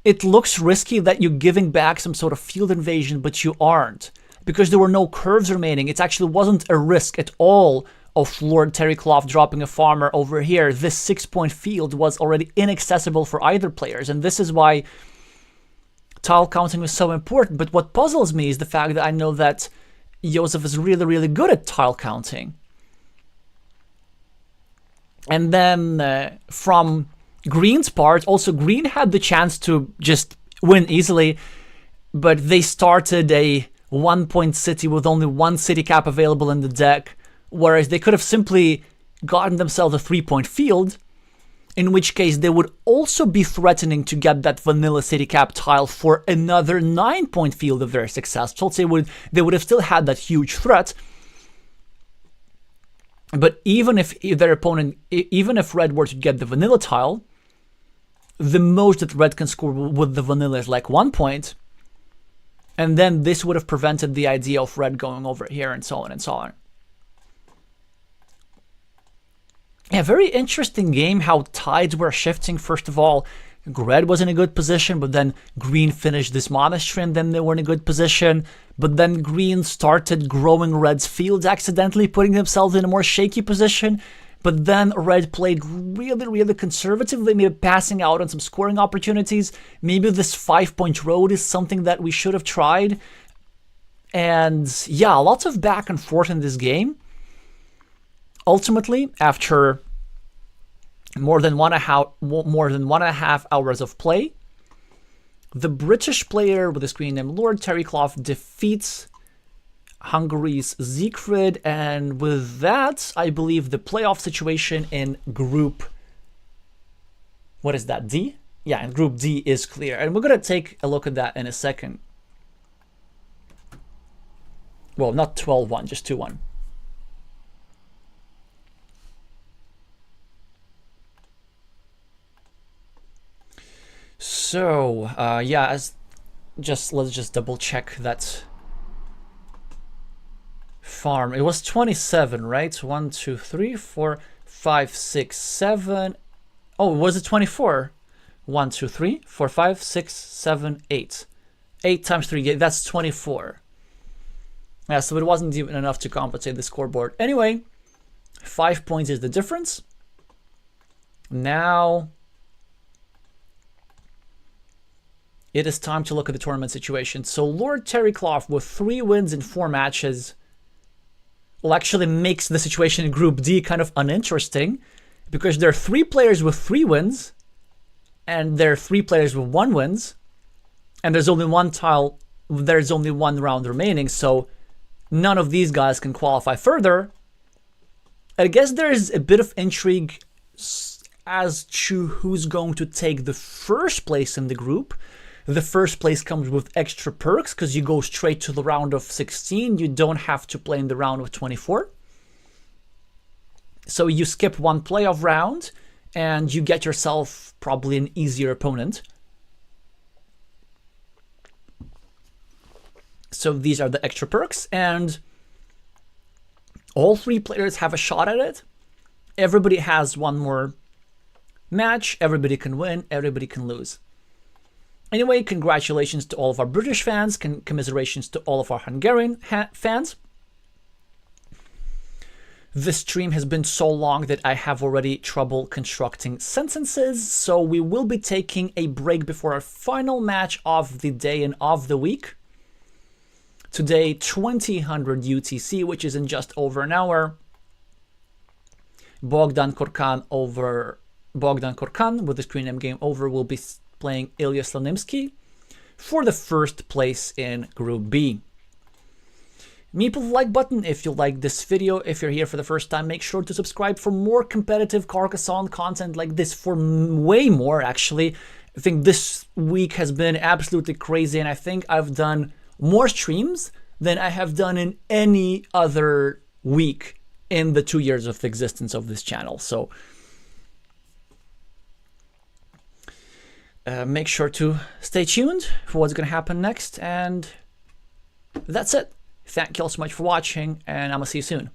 it looks risky that you're giving back some sort of field invasion, but you aren't. Because there were no curves remaining. It actually wasn't a risk at all of Lord Terrycloth dropping a farmer over here. This 6-point field was already inaccessible for either players. And this is why tile counting was so important. But what puzzles me is the fact that I know that Josef is really, really good at tile counting. And then from Green's part, also Green had the chance to just win easily, but they started a 1-point city with only 1 city cap available in the deck, whereas they could have simply gotten themselves a 3-point field, in which case they would also be threatening to get that vanilla city cap tile for another 9-point field if they're successful. So they would have still had that huge threat. But even if their opponent, even if red were to get the vanilla tile, the most that red can score with the vanilla is like 1 point. And then this would have prevented the idea of red going over here and so on and so on. Yeah, very interesting game how tides were shifting. First of all, red was in a good position, but then green finished this monastery and then they were in a good position. But then green started growing red's fields accidentally, putting themselves in a more shaky position. But then red played really, really conservatively, maybe passing out on some scoring opportunities. Maybe this 5-point road is something that we should have tried. And yeah, lots of back and forth in this game. Ultimately, after more than 1.5 hours of play, the British player with the screen name Lord Terrycloth defeats Hungary's szigfrid, and with that, I believe the playoff situation in Group, what is that, D? Yeah, in Group D is clear, and we're going to take a look at that in a second. Well, not 12-1, just 2-1. So, yeah, let's just double check that farm. It was 27, right? 1, 2, 3, 4, 5, 6, 7. Oh, was it 24? 1, 2, 3, 4, 5, 6, 7, 8. 8 times 3, that's 24. Yeah, so it wasn't even enough to compensate the scoreboard. Anyway, 5 points is the difference. Now it is time to look at the tournament situation. So Lord Terrycloth with 3 wins in 4 matches well, actually makes the situation in Group D kind of uninteresting, because there are 3 players with 3 wins, and there are 3 players with 1 wins, and there's only 1 tile, there's only 1 round remaining, so none of these guys can qualify further. I guess there's a bit of intrigue as to who's going to take the first place in the group. The first place comes with extra perks because you go straight to the round of 16. You don't have to play in the round of 24. So you skip 1 playoff round and you get yourself probably an easier opponent. So these are the extra perks, and all 3 players have a shot at it. Everybody has 1 more match. Everybody can win. Everybody can lose. Anyway, congratulations to all of our British fans, commiserations to all of our Hungarian fans. This stream has been so long that I have already trouble constructing sentences, so we will be taking a break before our final match of the day and of the week. Today, 2000 UTC, which is in just over an hour. Bogdan Korkan with the screen name Game Over will be playing Ilya Slanimsky. for the first place in Group B. Meep the like button if you like this video. If you're here for the first time, make sure to subscribe for more competitive Carcassonne content like this, for way more actually. I think this week has been absolutely crazy, and I think I've done more streams than I have done in any other week in the 2 years of existence of this channel. So make sure to stay tuned for what's going to happen next, and that's it. Thank you all so much for watching, and I'm gonna see you soon.